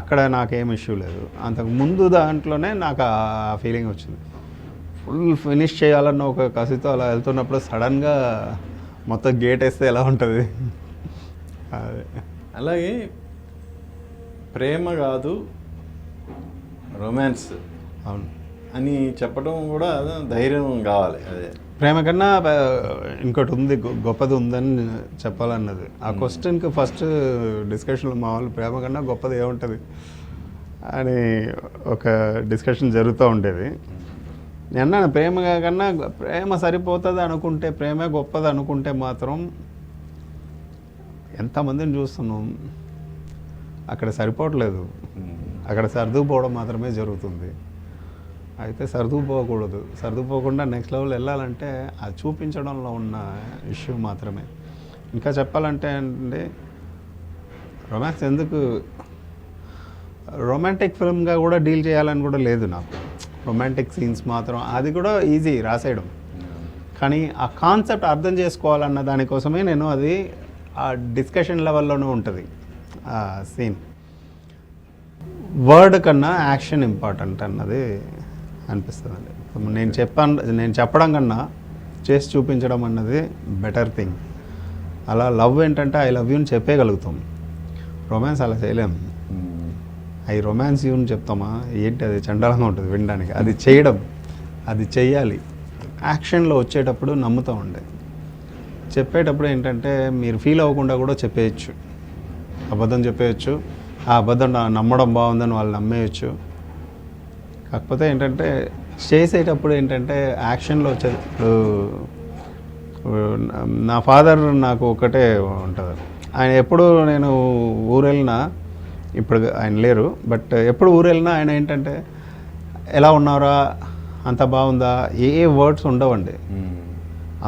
అక్కడ నాకేం ఇష్యూ లేదు. అంతకు ముందు దాంట్లోనే నాకు ఆ ఫీలింగ్ వచ్చింది, ఫుల్ ఫినిష్ చేయాలన్న ఒక కసితో అలా వెళ్తున్నప్పుడు సడన్గా మొత్తం గేట్ వేస్తే ఎలా ఉంటుంది. అదే అలాగే ప్రేమ కాదు రొమాన్స్ అవును అని చెప్పడం కూడా ధైర్యం కావాలి. అదే ప్రేమ కన్నా ఇంకోటి ఉంది, గొప్పది ఉందని చెప్పాలన్నది. ఆ క్వశ్చన్కి ఫస్ట్ డిస్కషన్లో మా వాళ్ళు ప్రేమ కన్నా గొప్పది ఏముంటుంది అని ఒక డిస్కషన్ జరుగుతూ ఉండేది. నేను అన్నాను ప్రేమ కన్నా ప్రేమ సరిపోతుంది అనుకుంటే, ప్రేమే గొప్పది అనుకుంటే మాత్రం ఎంతమందిని చూస్తున్నాం, అక్కడ సరిపోవట్లేదు, అక్కడ సర్దుకుపోవడం మాత్రమే జరుగుతుంది. అయితే సర్దుకుపోకూడదు, సర్దుకుపోకుండా నెక్స్ట్ లెవెల్ వెళ్ళాలంటే అది చూపించడంలో ఉన్న ఇష్యూ మాత్రమే. ఇంకా చెప్పాలంటే అండి రొమాన్స్ ఎందుకు రొమాంటిక్ ఫిల్మ్గా కూడా డీల్ చేయాలని కూడా లేదు నాకు. రొమాంటిక్ సీన్స్ మాత్రం అది కూడా ఈజీ రాసేయడం, కానీ ఆ కాన్సెప్ట్ అర్థం చేసుకోవాలన్న దానికోసమే నేను అది ఆ డిస్కషన్ లెవెల్లోనే ఉంటుంది ఆ సీన్. వర్డ్ కన్నా యాక్షన్ ఇంపార్టెంట్ అన్నది అనిపిస్తుందండి. నేను చెప్పడం కన్నా చేసి చూపించడం అన్నది బెటర్ థింగ్. అలా లవ్ ఏంటంటే ఐ లవ్ యూని చెప్పేయగలుగుతాం, రొమాన్స్ అలా చేయలేము. ఐ రొమాన్స్ యూని చెప్తామా ఏంటి, అది చండాలంగా ఉంటుంది వినడానికి. అది చేయడం, అది చెయ్యాలి. యాక్షన్లో వచ్చేటప్పుడు నమ్ముతూ ఉండే, చెప్పేటప్పుడు ఏంటంటే మీరు ఫీల్ అవ్వకుండా కూడా చెప్పేయచ్చు, అబద్ధం చెప్పేయచ్చు, ఆ అబద్ధం నమ్మడం బాగుందని వాళ్ళు నమ్మేయచ్చు. కాకపోతే ఏంటంటే చేసేటప్పుడు ఏంటంటే యాక్షన్లో వచ్చే, నా ఫాదర్ నాకు ఒకటే ఉంటుంది, ఆయన ఎప్పుడు నేను ఊరు వెళ్ళినా, ఇప్పుడు ఆయన లేరు బట్ ఎప్పుడు ఊరు వెళ్ళినా ఆయన ఏంటంటే ఎలా ఉన్నారా, అంత బాగుందా, ఏ వర్డ్స్ ఉండవండి.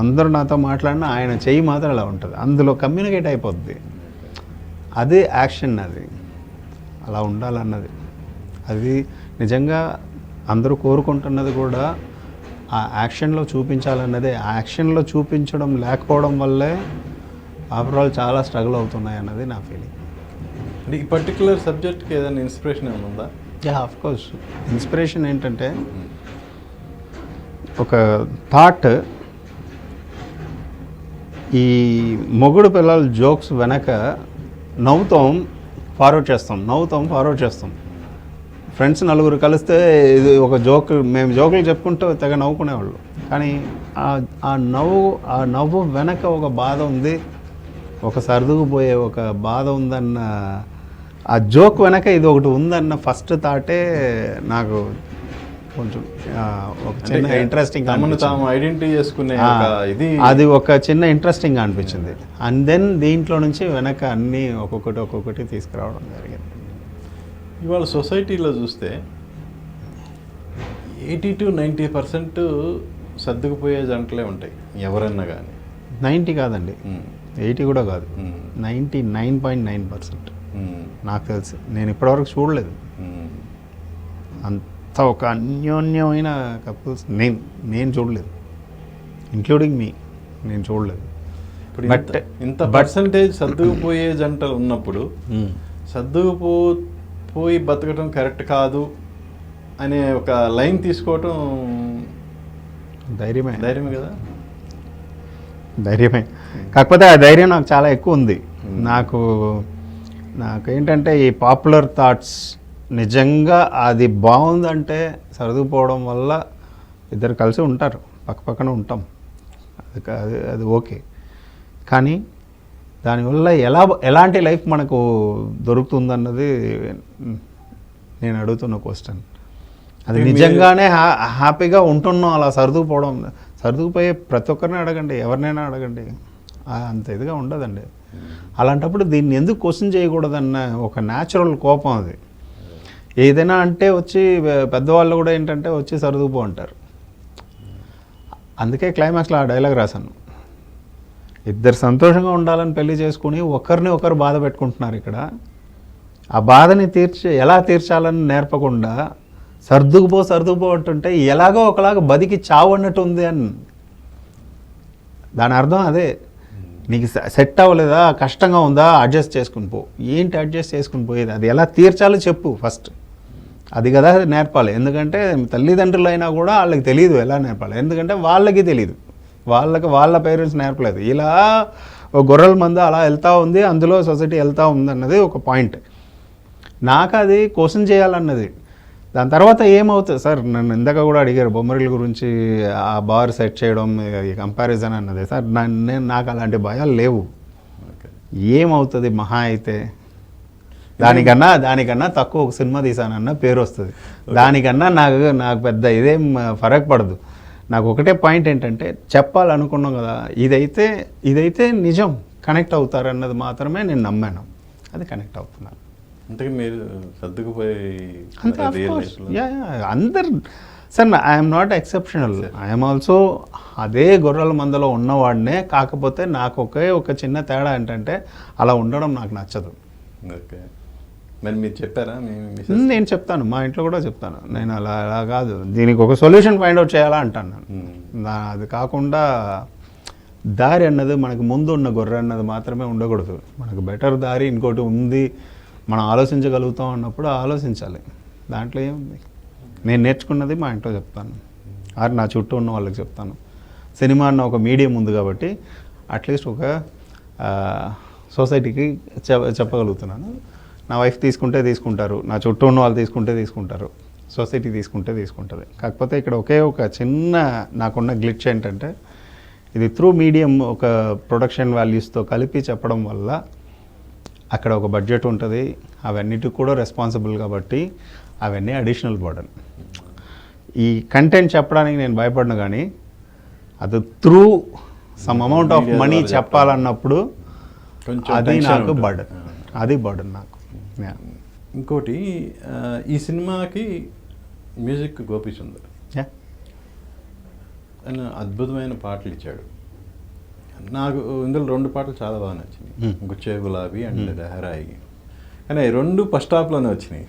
అందరూ నాతో మాట్లాడినా ఆయన చెయ్యి మాత్రం అలా ఉంటుంది, అందులో కమ్యూనికేట్ అయిపోద్ది. అదే యాక్షన్, అది అలా ఉండాలన్నది. అది నిజంగా అందరూ కోరుకుంటున్నది కూడా ఆ యాక్షన్లో చూపించాలన్నదే. ఆ యాక్షన్లో చూపించడం లేకపోవడం వల్లే ఆఫ్టర్ ఆల్ చాలా స్ట్రగుల్ అవుతున్నాయి అన్నది నా ఫీలింగ్. అంటే ఈ పర్టికులర్ సబ్జెక్ట్కి ఏదైనా ఇన్స్పిరేషన్ ఏమైనా ఉందా? ఆఫ్ కోర్స్ ఇన్స్పిరేషన్ ఏంటంటే ఒక థాట్, ఈ మొగుడు పిల్లల జోక్స్ వెనక నవ్వుతాం ఫార్వర్డ్ చేస్తాం. ఫ్రెండ్స్ నలుగురు కలిస్తే ఇది ఒక జోక్, మేము జోకులు చెప్పుకుంటూ తెగ నవ్వుకునేవాళ్ళు. కానీ ఆ నవ్వు వెనక ఒక బాధ ఉంది, ఒక సర్దుకుపోయే ఒక బాధ ఉందన్న, ఆ జోక్ వెనక ఇది ఒకటి ఉందన్న ఫస్ట్ థాటే నాకు కొంచెం ఒక చిన్న ఇంట్రెస్టింగ్, ఐడెంటిటీ చేసుకునే ఇది, అది ఒక చిన్న ఇంట్రెస్టింగ్ అనిపించింది. అండ్ దెన్ దీంట్లో నుంచి వెనక అన్నీ ఒక్కొక్కటి తీసుకురావడం జరిగింది. ఇవాళ సొసైటీలో చూస్తే 80-90% సర్దుకుపోయే జంటలే ఉంటాయి ఎవరన్నా కానీ. 90 కాదండి, 80 కూడా కాదు, 99.9% నాకు తెలిసి. నేను ఇప్పటివరకు చూడలేదు అంత ఒక అన్యోన్యమైన కపుల్స్, నేను చూడలేదు, ఇంక్లూడింగ్ మీ, నేను చూడలేదు. ఇప్పుడు ఇంత పర్సంటేజ్ సర్దుకుపోయే జంటలు ఉన్నప్పుడు సర్దుకుపోయి బతకడం కరెక్ట్ కాదు అనే ఒక లైన్ తీసుకోవటం ధైర్యమే కదా. ధైర్యమే, కాకపోతే ఆ ధైర్యం నాకు చాలా ఎక్కువ ఉంది. నాకేంటంటే ఈ పాపులర్ థాట్స్ నిజంగా అది బాగుందంటే సర్దుకుపోవడం వల్ల ఇద్దరు కలిసి ఉంటారు, పక్కన ఉంటాం, అది ఓకే. కానీ దానివల్ల ఎలాంటి లైఫ్ మనకు దొరుకుతుందన్నది నేను అడుగుతున్న క్వశ్చన్. అది నిజంగానే హ్యాపీగా ఉంటున్నాం అలా సర్దుకుపోయే ప్రతి ఒక్కరిని అడగండి, ఎవరినైనా అడగండి, అంత ఇదిగా ఉండదండి. అలాంటప్పుడు దీన్ని ఎందుకు క్వశ్చన్ చేయకూడదన్న ఒక న్యాచురల్ కోపం అది. ఏదైనా అంటే వచ్చి పెద్దవాళ్ళు కూడా ఏంటంటే వచ్చి సర్దుకుపో అంటారు. అందుకే క్లైమాక్స్లో ఆ డైలాగ్ రాశాను, ఇద్దరు సంతోషంగా ఉండాలని పెళ్లి చేసుకుని ఒకరిని ఒకరు బాధ పెట్టుకుంటున్నారు. ఇక్కడ ఆ బాధని ఎలా తీర్చాలని నేర్పకుండా సర్దుకుపో అంటుంటే ఎలాగో ఒకలాగా బతికి చావు అన్నట్టు ఉంది అని. దాని అర్థం అదే, నీకు సెట్ అవ్వలేదా, కష్టంగా ఉందా, అడ్జస్ట్ చేసుకుని పో. ఏంటి అడ్జస్ట్ చేసుకుని పోయేది? అది ఎలా తీర్చాలో చెప్పు ఫస్ట్, అది కదా నేర్పాలి. ఎందుకంటే తల్లిదండ్రులు అయినా కూడా వాళ్ళకి తెలియదు ఎలా నేర్పాలి, ఎందుకంటే వాళ్ళకి తెలియదు, వాళ్ళ పేరెంట్స్ నేర్పలేదు. ఇలా ఒక గొర్రెల మంద అలా వెళ్తూ ఉంది, అందులో సొసైటీ వెళ్తూ ఉంది అన్నది ఒక పాయింట్. నాకు అది క్వశ్చన్ చేయాలన్నది. దాని తర్వాత ఏమవుతుంది సార్, నన్ను ఇందాక కూడా అడిగారు బొమ్మరిల గురించి, ఆ బార్ సెట్ చేయడం, కంపారిజన్ అన్నది. సార్ నాకు అలాంటి భయాలు లేవు. ఏమవుతుంది మహా అయితే, దానికన్నా తక్కువ ఒక సినిమా తీసానన్న పేరు వస్తుంది, దానికన్నా నాకు పెద్ద ఇదేం ఫరక్ పడదు. నాకు ఒకటే పాయింట్ ఏంటంటే, చెప్పాలనుకున్నాం కదా, ఇదైతే నిజం, కనెక్ట్ అవుతారన్నది మాత్రమే నేను నమ్మాను, అది కనెక్ట్ అవుతున్నాను. అంటే మీరు సర్దుకుపోయి అందరు sir, I'm not exceptional, I'm also అదే గొర్రెల మందలో ఉన్నవాడినే. కాకపోతే నాకు ఒక చిన్న తేడా ఏంటంటే, అలా ఉండడం నాకు నచ్చదు. ఓకే, మరి మీరు చెప్పారా? నేను చెప్తాను, మా ఇంట్లో కూడా చెప్తాను, నేను అలా కాదు, దీనికి ఒక సొల్యూషన్ ఫైండ్ అవుట్ చేయాలా అంటాను నేను. అది కాకుండా దారి అన్నది మనకు ముందు ఉన్న గొర్రె అన్నది మాత్రమే ఉండకూడదు. మనకు బెటర్ దారి ఇంకోటి ఉంది, మనం ఆలోచించగలుగుతాం అన్నప్పుడు ఆలోచించాలి. దాంట్లో ఏముంది, నేను నేర్చుకున్నది మా ఇంట్లో చెప్తాను, నా చుట్టూ ఉన్న వాళ్ళకి చెప్తాను. సినిమా అన్న ఒక మీడియం ఉంది కాబట్టి అట్లీస్ట్ ఒక సొసైటీకి చెప్పగలుగుతున్నాను. నా వైఫ్ తీసుకుంటారు, నా చుట్టూ ఉన్న వాళ్ళు తీసుకుంటారు, సొసైటీ తీసుకుంటుంది. కాకపోతే ఇక్కడ ఒక చిన్న నాకున్న గ్లిచ్ ఏంటంటే, ఇది త్రూ మీడియం ఒక ప్రొడక్షన్ వాల్యూస్తో కలిపి చెప్పడం వల్ల అక్కడ ఒక బడ్జెట్ ఉంటుంది, అవన్నిటికి కూడా రెస్పాన్సిబుల్ కాబట్టి అవన్నీ అడిషనల్ బర్డన్. ఈ కంటెంట్ చెప్పడానికి నేను భయపడను, కానీ అది through some amount of money చెప్పాలన్నప్పుడు అది నాకు బర్డన్, అది బర్డన్ నాకు. ఇంకోటి, ఈ సినిమాకి మ్యూజిక్ గోపీచందర్ ఆయన అద్భుతమైన పాటలు ఇచ్చాడు. నాకు ఇందులో 2 పాటలు చాలా బాగా నచ్చినాయి, గుచ్చే గులాబీ అండ్ లహరాయి. కానీ 2 ఫస్ట్ హాఫ్లోనే వచ్చినాయి.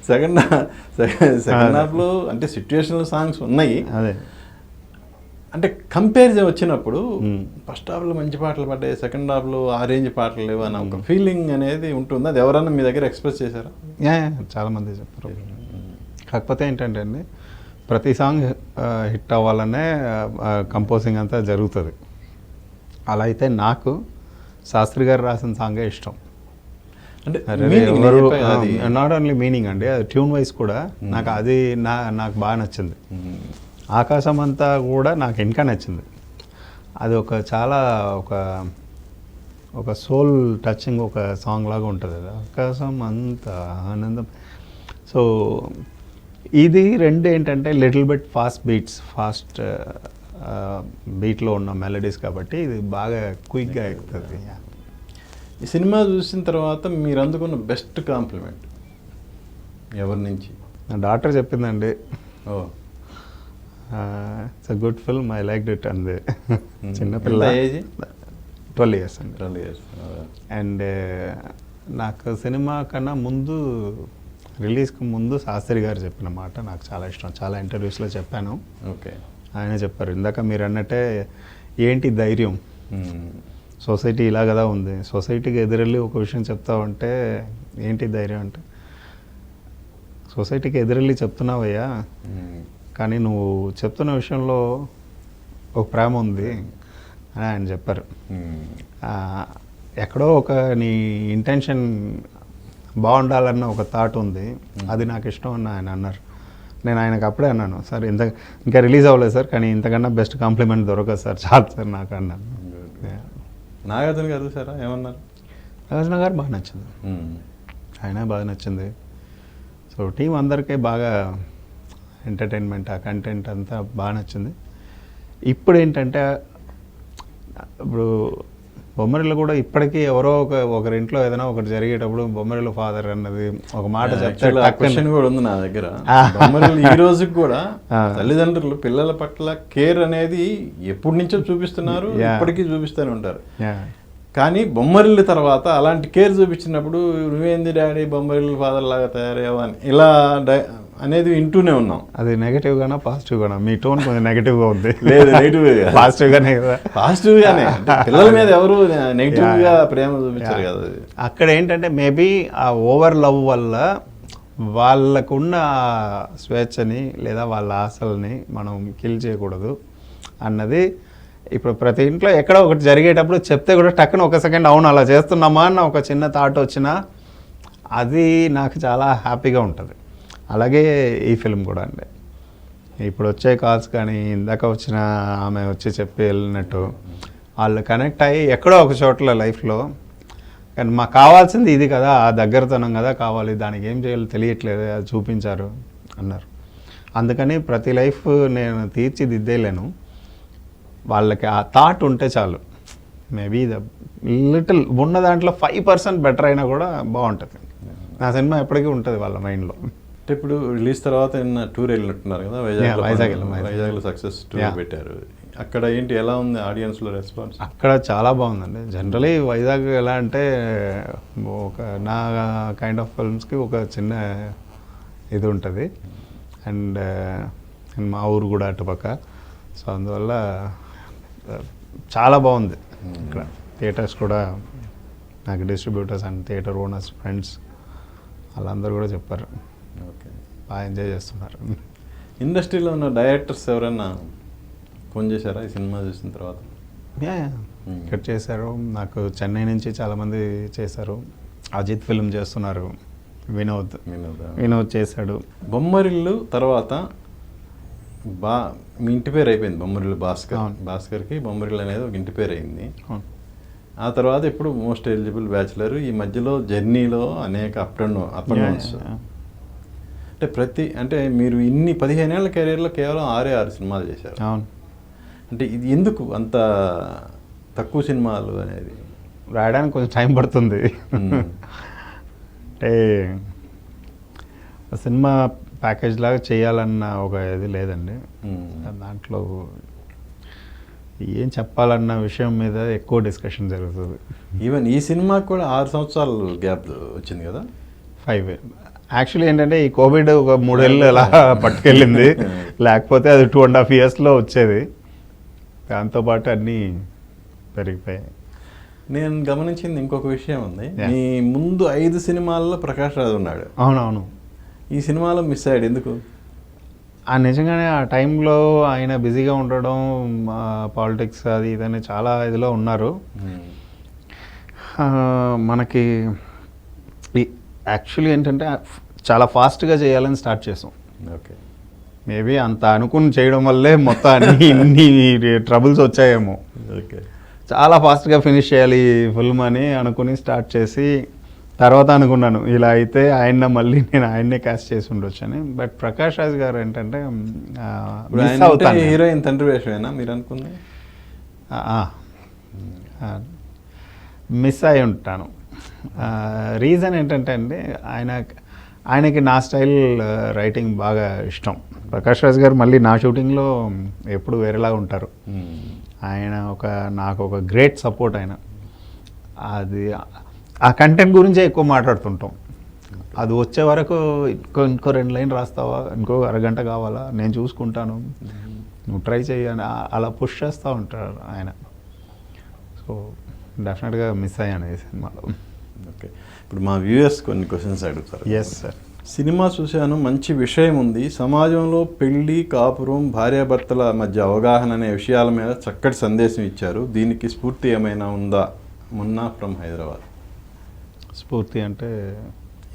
సెకండ్ హాఫ్లో అంటే సిచ్యుయేషనల్ సాంగ్స్ ఉన్నాయి, అంటే కంపారిజన్ వచ్చినప్పుడు ఫస్ట్ హాఫ్లో మంచి పాటలు పడ్డాయి, సెకండ్ హాఫ్లో ఆ రేంజ్ పాటలు లేవు అన్న ఒక ఫీలింగ్ అనేది ఉంటుంది. అది ఎవరన్నా మీ దగ్గర ఎక్స్ప్రెస్ చేశారా? చాలామంది చెప్పారు. కాకపోతే ఏంటంటే అండి, ప్రతి సాంగ్ హిట్ అవ్వాలనే కంపోజింగ్ అంతా జరుగుతుంది. అలా అయితే నాకు శాస్త్రి గారు రాసిన సాంగే ఇష్టం. అంటే నాట్ ఓన్లీ మీనింగ్ అండి, అది ట్యూన్ వైజ్ కూడా నాకు అది నాకు బాగా నచ్చింది. ఆకాశం అంతా కూడా నాకు ఇంకా నచ్చింది. అది ఒక చాలా ఒక సోల్ టచింగ్ ఒక సాంగ్ లాగా ఉంటుంది అది, ఆకాశం అంతా ఆనందం. సో ఇది రెండు ఏంటంటే లిటిల్ బిట్ ఫాస్ట్ బీట్లో ఉన్న మెలడీస్ కాబట్టి ఇది బాగా క్విక్గా ఎక్కుతుంది. ఈ సినిమా చూసిన తర్వాత మీరు అందుకున్న బెస్ట్ కాంప్లిమెంట్ ఎవరి నుంచి? నా డాక్టర్ చెప్పిందండి, oh it's a good film, I like it అంది. చిన్నపిల్ల, ఏజ్ 12 years అండి. 12 years. అండ్ నాకు సినిమా కన్నా ముందు, రిలీజ్కి ముందు శాస్త్రి గారు చెప్పిన మాట నాకు చాలా ఇష్టం. చాలా ఇంటర్వ్యూస్లో చెప్పాను. ఓకే. ఆయన చెప్పారు, ఇందాక మీరు అన్నట్టే ఏంటి ధైర్యం, సొసైటీ ఇలా కదా ఉంది, సొసైటీకి ఎదురెళ్ళి ఒక విషయం చెప్తావంటే ఏంటి ధైర్యం అంటే, సొసైటీకి ఎదురెళ్ళి చెప్తున్నావయ్యా, కానీ నువ్వు చెప్తున్న విషయంలో ఒక ప్రేమ ఉంది అని ఆయన చెప్పారు. ఎక్కడో ఒక నీ ఇంటెన్షన్ బాగుండాలన్న ఒక థాట్ ఉంది, అది నాకు ఇష్టం అని ఆయన అన్నారు. నేను ఆయనకు అప్పుడే అన్నాను, సార్ ఇంకా రిలీజ్ అవ్వలేదు సార్, కానీ ఇంతకన్నా బెస్ట్ కాంప్లిమెంట్ దొరకదు సార్, చాలు సార్ నాకు అన్నాను. నాగార్జున గారు చూసారా, ఏమన్నారు? నాగార్జున గారు బాగా నచ్చింది, ఆయన బాగా నచ్చింది. సో టీం అందరికీ బాగా ఎంటర్టైన్మెంట్, ఆ కంటెంట్ అంతా బాగా నచ్చింది. ఇప్పుడు ఏంటంటే, ఇప్పుడు బొమ్మరిల్లు కూడా ఇప్పటికీ ఎవరో ఒకరింట్లో ఏదైనా ఒకటి జరిగేటప్పుడు బొమ్మరిల్లు ఫాదర్ అన్నది ఒక మాట చెప్తే క్వశ్చన్ కూడా ఉంది నా దగ్గర. బొమ్మరిల్లు ఈ రోజుకి కూడా తల్లిదండ్రులు పిల్లల పట్ల కేర్ అనేది ఎప్పటి నుంచో చూపిస్తున్నారు, ఇప్పటికీ చూపిస్తూనే ఉంటారు. కానీ బొమ్మరిల్లు తర్వాత అలాంటి కేర్ చూపించినప్పుడు నువ్వేంది డాడీ బొమ్మరిల్లు ఫాదర్ లాగా తయారయ్యావా అని ఇలా అనేది వింటూనే ఉన్నాం. అది నెగిటివ్ గానా పాజిటివ్ గానా? మీ టోన్ కొంచెం నెగిటివ్గా ఉంది. లేదు, నెగిటివ్ పాజిటివ్ గానే కదా. పాజిటివ్ గానే, పిల్లల మీద ఎవరు నెగిటివ్ గా ప్రేమ చూపించారు కదా. అక్కడ ఏంటంటే మేబీ ఆ ఓవర్ లవ్ వల్ల వాళ్ళకున్న స్వేచ్ఛని లేదా వాళ్ళ ఆశల్ని మనం కిల్ చేయకూడదు అన్నది. ఇప్పుడు ప్రతి ఇంట్లో ఎక్కడో ఒకటి జరిగేటప్పుడు చెప్తే కూడా టక్కున ఒక సెకండ్ అవును అలా చేస్తున్నామా అన్న ఒక చిన్న థాట్ వచ్చినా అది నాకు చాలా హ్యాపీగా ఉంటుంది. అలాగే ఈ ఫిల్మ్ కూడా అండి. ఇప్పుడు వచ్చే కాల్స్ కానీ ఇందాక వచ్చిన ఆమె వచ్చి చెప్పి వెళ్ళినట్టు వాళ్ళు కనెక్ట్ అయ్యి ఎక్కడో ఒక చోట్ల లైఫ్లో, కానీ మాకు కావాల్సింది ఇది కదా, ఆ దగ్గరతనం కదా కావాలి, దానికి ఏం చేయాలో తెలియట్లేదు, అది చూపించారు అన్నారు. అందుకని ప్రతి లైఫ్ నేను తీర్చిదిద్దేలేను, వాళ్ళకి ఆ థాట్ ఉంటే చాలు. మేబీ లిటిల్ ఉన్న దాంట్లో 5% బెటర్ అయినా కూడా బాగుంటుంది. నా సినిమా ఎప్పటికీ ఉంటుంది వాళ్ళ మైండ్లో. అంటే ఇప్పుడు రిలీజ్ తర్వాత టూర్ వెళ్ళినట్టున్నారు కదా, వైజాగ్లో సక్సెస్ టూర్ పెట్టారు. అక్కడ ఏంటి, ఎలా ఉంది ఆడియన్స్లో రెస్పాన్స్? అక్కడ చాలా బాగుందండి. జనరలీ వైజాగ్ ఎలా అంటే ఒక నా కైండ్ ఆఫ్ ఫిల్మ్స్కి ఒక చిన్న ఇది ఉంటుంది. అండ్ మా ఊరు కూడా అటుపక్క, సో అందువల్ల చాలా బాగుంది. ఇక్కడ థియేటర్స్ కూడా నాకు distributors and theatre owners friends వాళ్ళందరూ కూడా చెప్పారు ఓకే, బాగా ఎంజాయ్ చేస్తున్నారు. ఇండస్ట్రీలో ఉన్న డైరెక్టర్స్ ఎవరైనా ఫోన్ చేశారా ఈ సినిమా చూసిన తర్వాత? ఇక్కడ చేశారు, నాకు చెన్నై నుంచి చాలామంది చేశారు. అజిత్ ఫిల్మ్ చేస్తున్నారు, వినోద్ చేశాడు. బొమ్మరిల్లు తర్వాత మీ ఇంటి పేరు అయిపోయింది బొమ్మరిల్లు భాస్కర్కి బొమ్మరిల్లు అనేది ఒక ఇంటి పేరు అయింది. ఆ తర్వాత ఇప్పుడు మోస్ట్ ఎలిజిబుల్ బ్యాచులర్. ఈ మధ్యలో జర్నీలో అనేక అప్ అండ్ డౌన్స్. అంటే మీరు ఇన్ని 15 ఏళ్ల కెరీర్లో కేవలం 6 సినిమాలు చేశారు. అవును. అంటే ఇది ఎందుకు అంత తక్కువ సినిమాలు అనేది? రాయడానికి కొంచెం టైం పడుతుంది. అంటే సినిమా ప్యాకేజ్ లాగా చేయాలన్న ఒక ఇది లేదండి. దాంట్లో ఏం చెప్పాలన్న విషయం మీద ఎక్కువ డిస్కషన్ జరుగుతుంది. ఈవెన్ ఈ సినిమాకి కూడా 6 సంవత్సరాలు గ్యాప్ వచ్చింది కదా. 5 యాక్చువల్లీ ఏంటంటే ఈ కోవిడ్ ఒక 3 ఏళ్ళు అలా పట్టుకెళ్ళింది, లేకపోతే అది 2.5 yearsలో వచ్చేది. దాంతోపాటు అన్నీ పెరిగిపోయాయి. నేను గమనించింది ఇంకొక విషయం ఉంది. Yeah. మీ ముందు 5 సినిమాల్లో ప్రకాష్ రాజ్ ఉన్నాడు. అవునవును. ఈ సినిమాలో మిస్ అయ్యాడు ఎందుకు? నిజంగానే ఆ టైంలో ఆయన బిజీగా ఉండడం, పాలిటిక్స్ అది ఇదని చాలా ఇదిలో ఉన్నారు. మనకి యాక్చువల్లీ ఏంటంటే చాలా ఫాస్ట్గా చేయాలని స్టార్ట్ చేసాం. ఓకే. మేబీ అంత అనుకుని చేయడం వల్లే మొత్తం ఇన్ని ట్రబుల్స్ వచ్చాయేమో. ఓకే. చాలా ఫాస్ట్గా ఫినిష్ చేయాలి ఫిల్మ్ అని అనుకుని స్టార్ట్ చేసి తర్వాత అనుకున్నాను ఇలా అయితే మళ్ళీ నేను ఆయన్నే క్యాస్ట్ చేసి ఉండొచ్చు అని. బట్ ప్రకాష్ రాజ్ గారు ఏంటంటే మిస్ అవుతాను. హీరోయిన్ తండ్రి వేషమేనా మీరు అనుకుంది? మిస్ అయి ఉంటాను. రీజన్ ఏంటంటే అండి ఆయనకి నా స్టైల్ రైటింగ్ బాగా ఇష్టం. ప్రకాష్ రాజ్ గారు మళ్ళీ నా షూటింగ్లో ఎప్పుడు వేరేలాగా ఉంటారు. ఆయన నాకు ఒక గ్రేట్ సపోర్ట్. ఆయన అది ఆ కంటెంట్ గురించే ఎక్కువ మాట్లాడుతుంటాం. అది వచ్చే వరకు ఇంకో 2 లైన్ రాస్తావా, ఇంకో అరగంట కావాలా, నేను చూసుకుంటాను, నువ్వు ట్రై చేయని అలా పుష్ చేస్తూ ఉంటారు ఆయన. సో డెఫినెట్గా మిస్ అయ్యాను ఈ సినిమాలో. ఓకే. ఇప్పుడు మా వ్యూయర్స్ కొన్ని క్వశ్చన్స్ అడుగుతారు. Yes sir. సినిమా చూశాను, మంచి విషయం ఉంది. సమాజంలో పెళ్లి, కాపురం, భార్యాభర్తల మధ్య అవగాహన అనే విషయాల మీద చక్కటి సందేశం ఇచ్చారు. దీనికి స్ఫూర్తి ఏమైనా ఉందా? మున్నా ఫ్రమ్ హైదరాబాద్. స్ఫూర్తి అంటే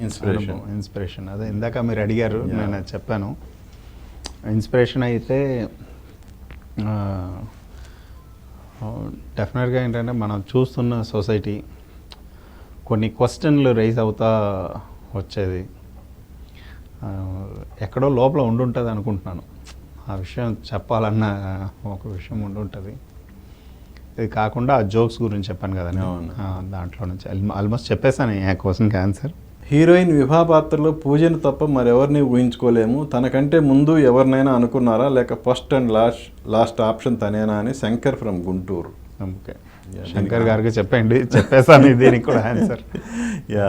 ఇన్స్పిరేషన్ అదే ఇందాక మీరు అడిగారు, నేను చెప్పాను. ఇన్స్పిరేషన్ అయితే డెఫినెట్గా ఏంటంటే మనం చూస్తున్న సొసైటీ కొన్ని క్వశ్చన్లు రైజ్ అవుతా వచ్చేది ఎక్కడో లోపల ఉండుంటుంది అనుకుంటున్నాను. ఆ విషయం చెప్పాలన్న ఒక విషయం ఉండుంటుంది. ఇది కాకుండా ఆ జోక్స్ గురించి చెప్పాను కదండి, దాంట్లో నుంచి ఆల్మోస్ట్ చెప్పేసాను ఆ క్వశ్చన్కి ఆన్సర్. హీరోయిన్ విభా పాత్రలో పూజను తప్ప మరెవరిని ఊహించుకోలేము. తనకంటే ముందు ఎవరినైనా అనుకున్నారా, లేక ఫస్ట్ అండ్ లాస్ట్ ఆప్షన్ తనేనా అని శంకర్ ఫ్రమ్ గుంటూరు. ఓకే, శంకర్ గారికి చెప్పేసాను దీనికి కూడా ఆన్సర్. యా.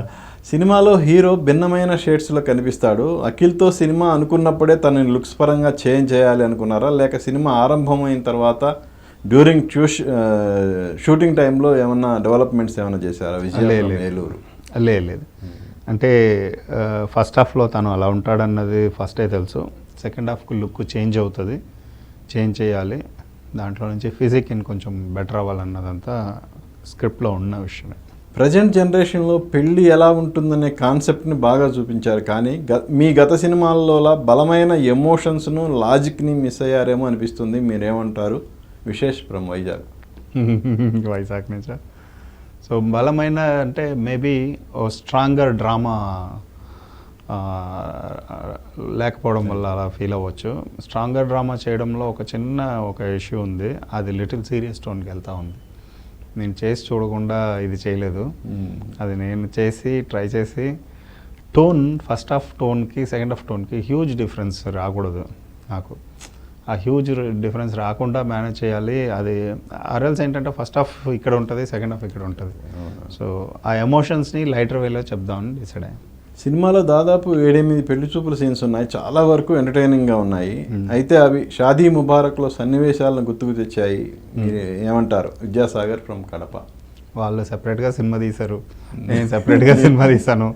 సినిమాలో హీరో భిన్నమైన షేడ్స్లో కనిపిస్తాడు. అఖిల్తో సినిమా అనుకున్నప్పుడే తనని లుక్స్ పరంగా చేంజ్ చేయాలి అనుకున్నారా, లేక సినిమా ఆరంభమైన తర్వాత డ్యూరింగ్ షూటింగ్ టైంలో ఏమన్నా డెవలప్మెంట్స్ ఏమైనా చేశారా? ఏలూరు లేదు. అంటే ఫస్ట్ హాఫ్లో తను అలా ఉంటాడన్నది ఫస్టే తెలుసు. సెకండ్ హాఫ్కి లుక్ చేంజ్ అవుతుంది, చేంజ్ చేయాలి. దాంట్లో నుంచి ఫిజిక్ కొంచెం బెటర్ అవ్వాలన్నదంతా స్క్రిప్ట్లో ఉన్న విషయమే. ప్రజెంట్ జనరేషన్లో పెళ్ళి ఎలా ఉంటుందనే కాన్సెప్ట్ని బాగా చూపించారు, కానీ మీ గత సినిమాల్లోలా బలమైన ఎమోషన్స్ను, లాజిక్ని మిస్ అయ్యారేమో అనిపిస్తుంది. మీరేమంటారు? విశేష్ ఫ్రమ్ వైజాగ్ నుంచా. సో బలమైన అంటే మేబీ ఓ స్ట్రాంగర్ డ్రామా లేకపోవడం వల్ల అలా ఫీల్ అవ్వచ్చు. స్ట్రాంగర్ డ్రామా చేయడంలో ఒక ఇష్యూ ఉంది. అది లిటిల్ సీరియస్ టోన్కి వెళ్తూ ఉంది. నేను చేసి చూడకుండా ఇది చేయలేదు. అది నేను ట్రై చేసి టోన్, ఫస్ట్ హాఫ్ టోన్కి సెకండ్ హాఫ్ టోన్కి హ్యూజ్ డిఫరెన్స్ రాకూడదు. నాకు ఆ హ్యూజ్ డిఫరెన్స్ రాకుండా మేనేజ్ చేయాలి. అది అరల్స్ ఏంటంటే ఫస్ట్ హాఫ్ ఇక్కడ ఉంటుంది, సెకండ్ హాఫ్ ఇక్కడ ఉంటుంది. సో ఆ ఎమోషన్స్ని లైటర్ వేలో చెప్దామని డిసైడ్ అయ్యాను. సినిమాలో దాదాపు 7-8 పెళ్లి చూపుల సీన్స్ ఉన్నాయి. చాలా వరకు ఎంటర్టైనింగ్గా ఉన్నాయి. అయితే అవి షాదీ ముబారక్లో సన్నివేశాలను గుర్తుకు తెచ్చాయి. ఏమంటారు? విద్యాసాగర్ ఫ్రమ్ కడప. వాళ్ళు సెపరేట్గా సినిమా తీశారు, నేను సెపరేట్గా సినిమా తీశాను.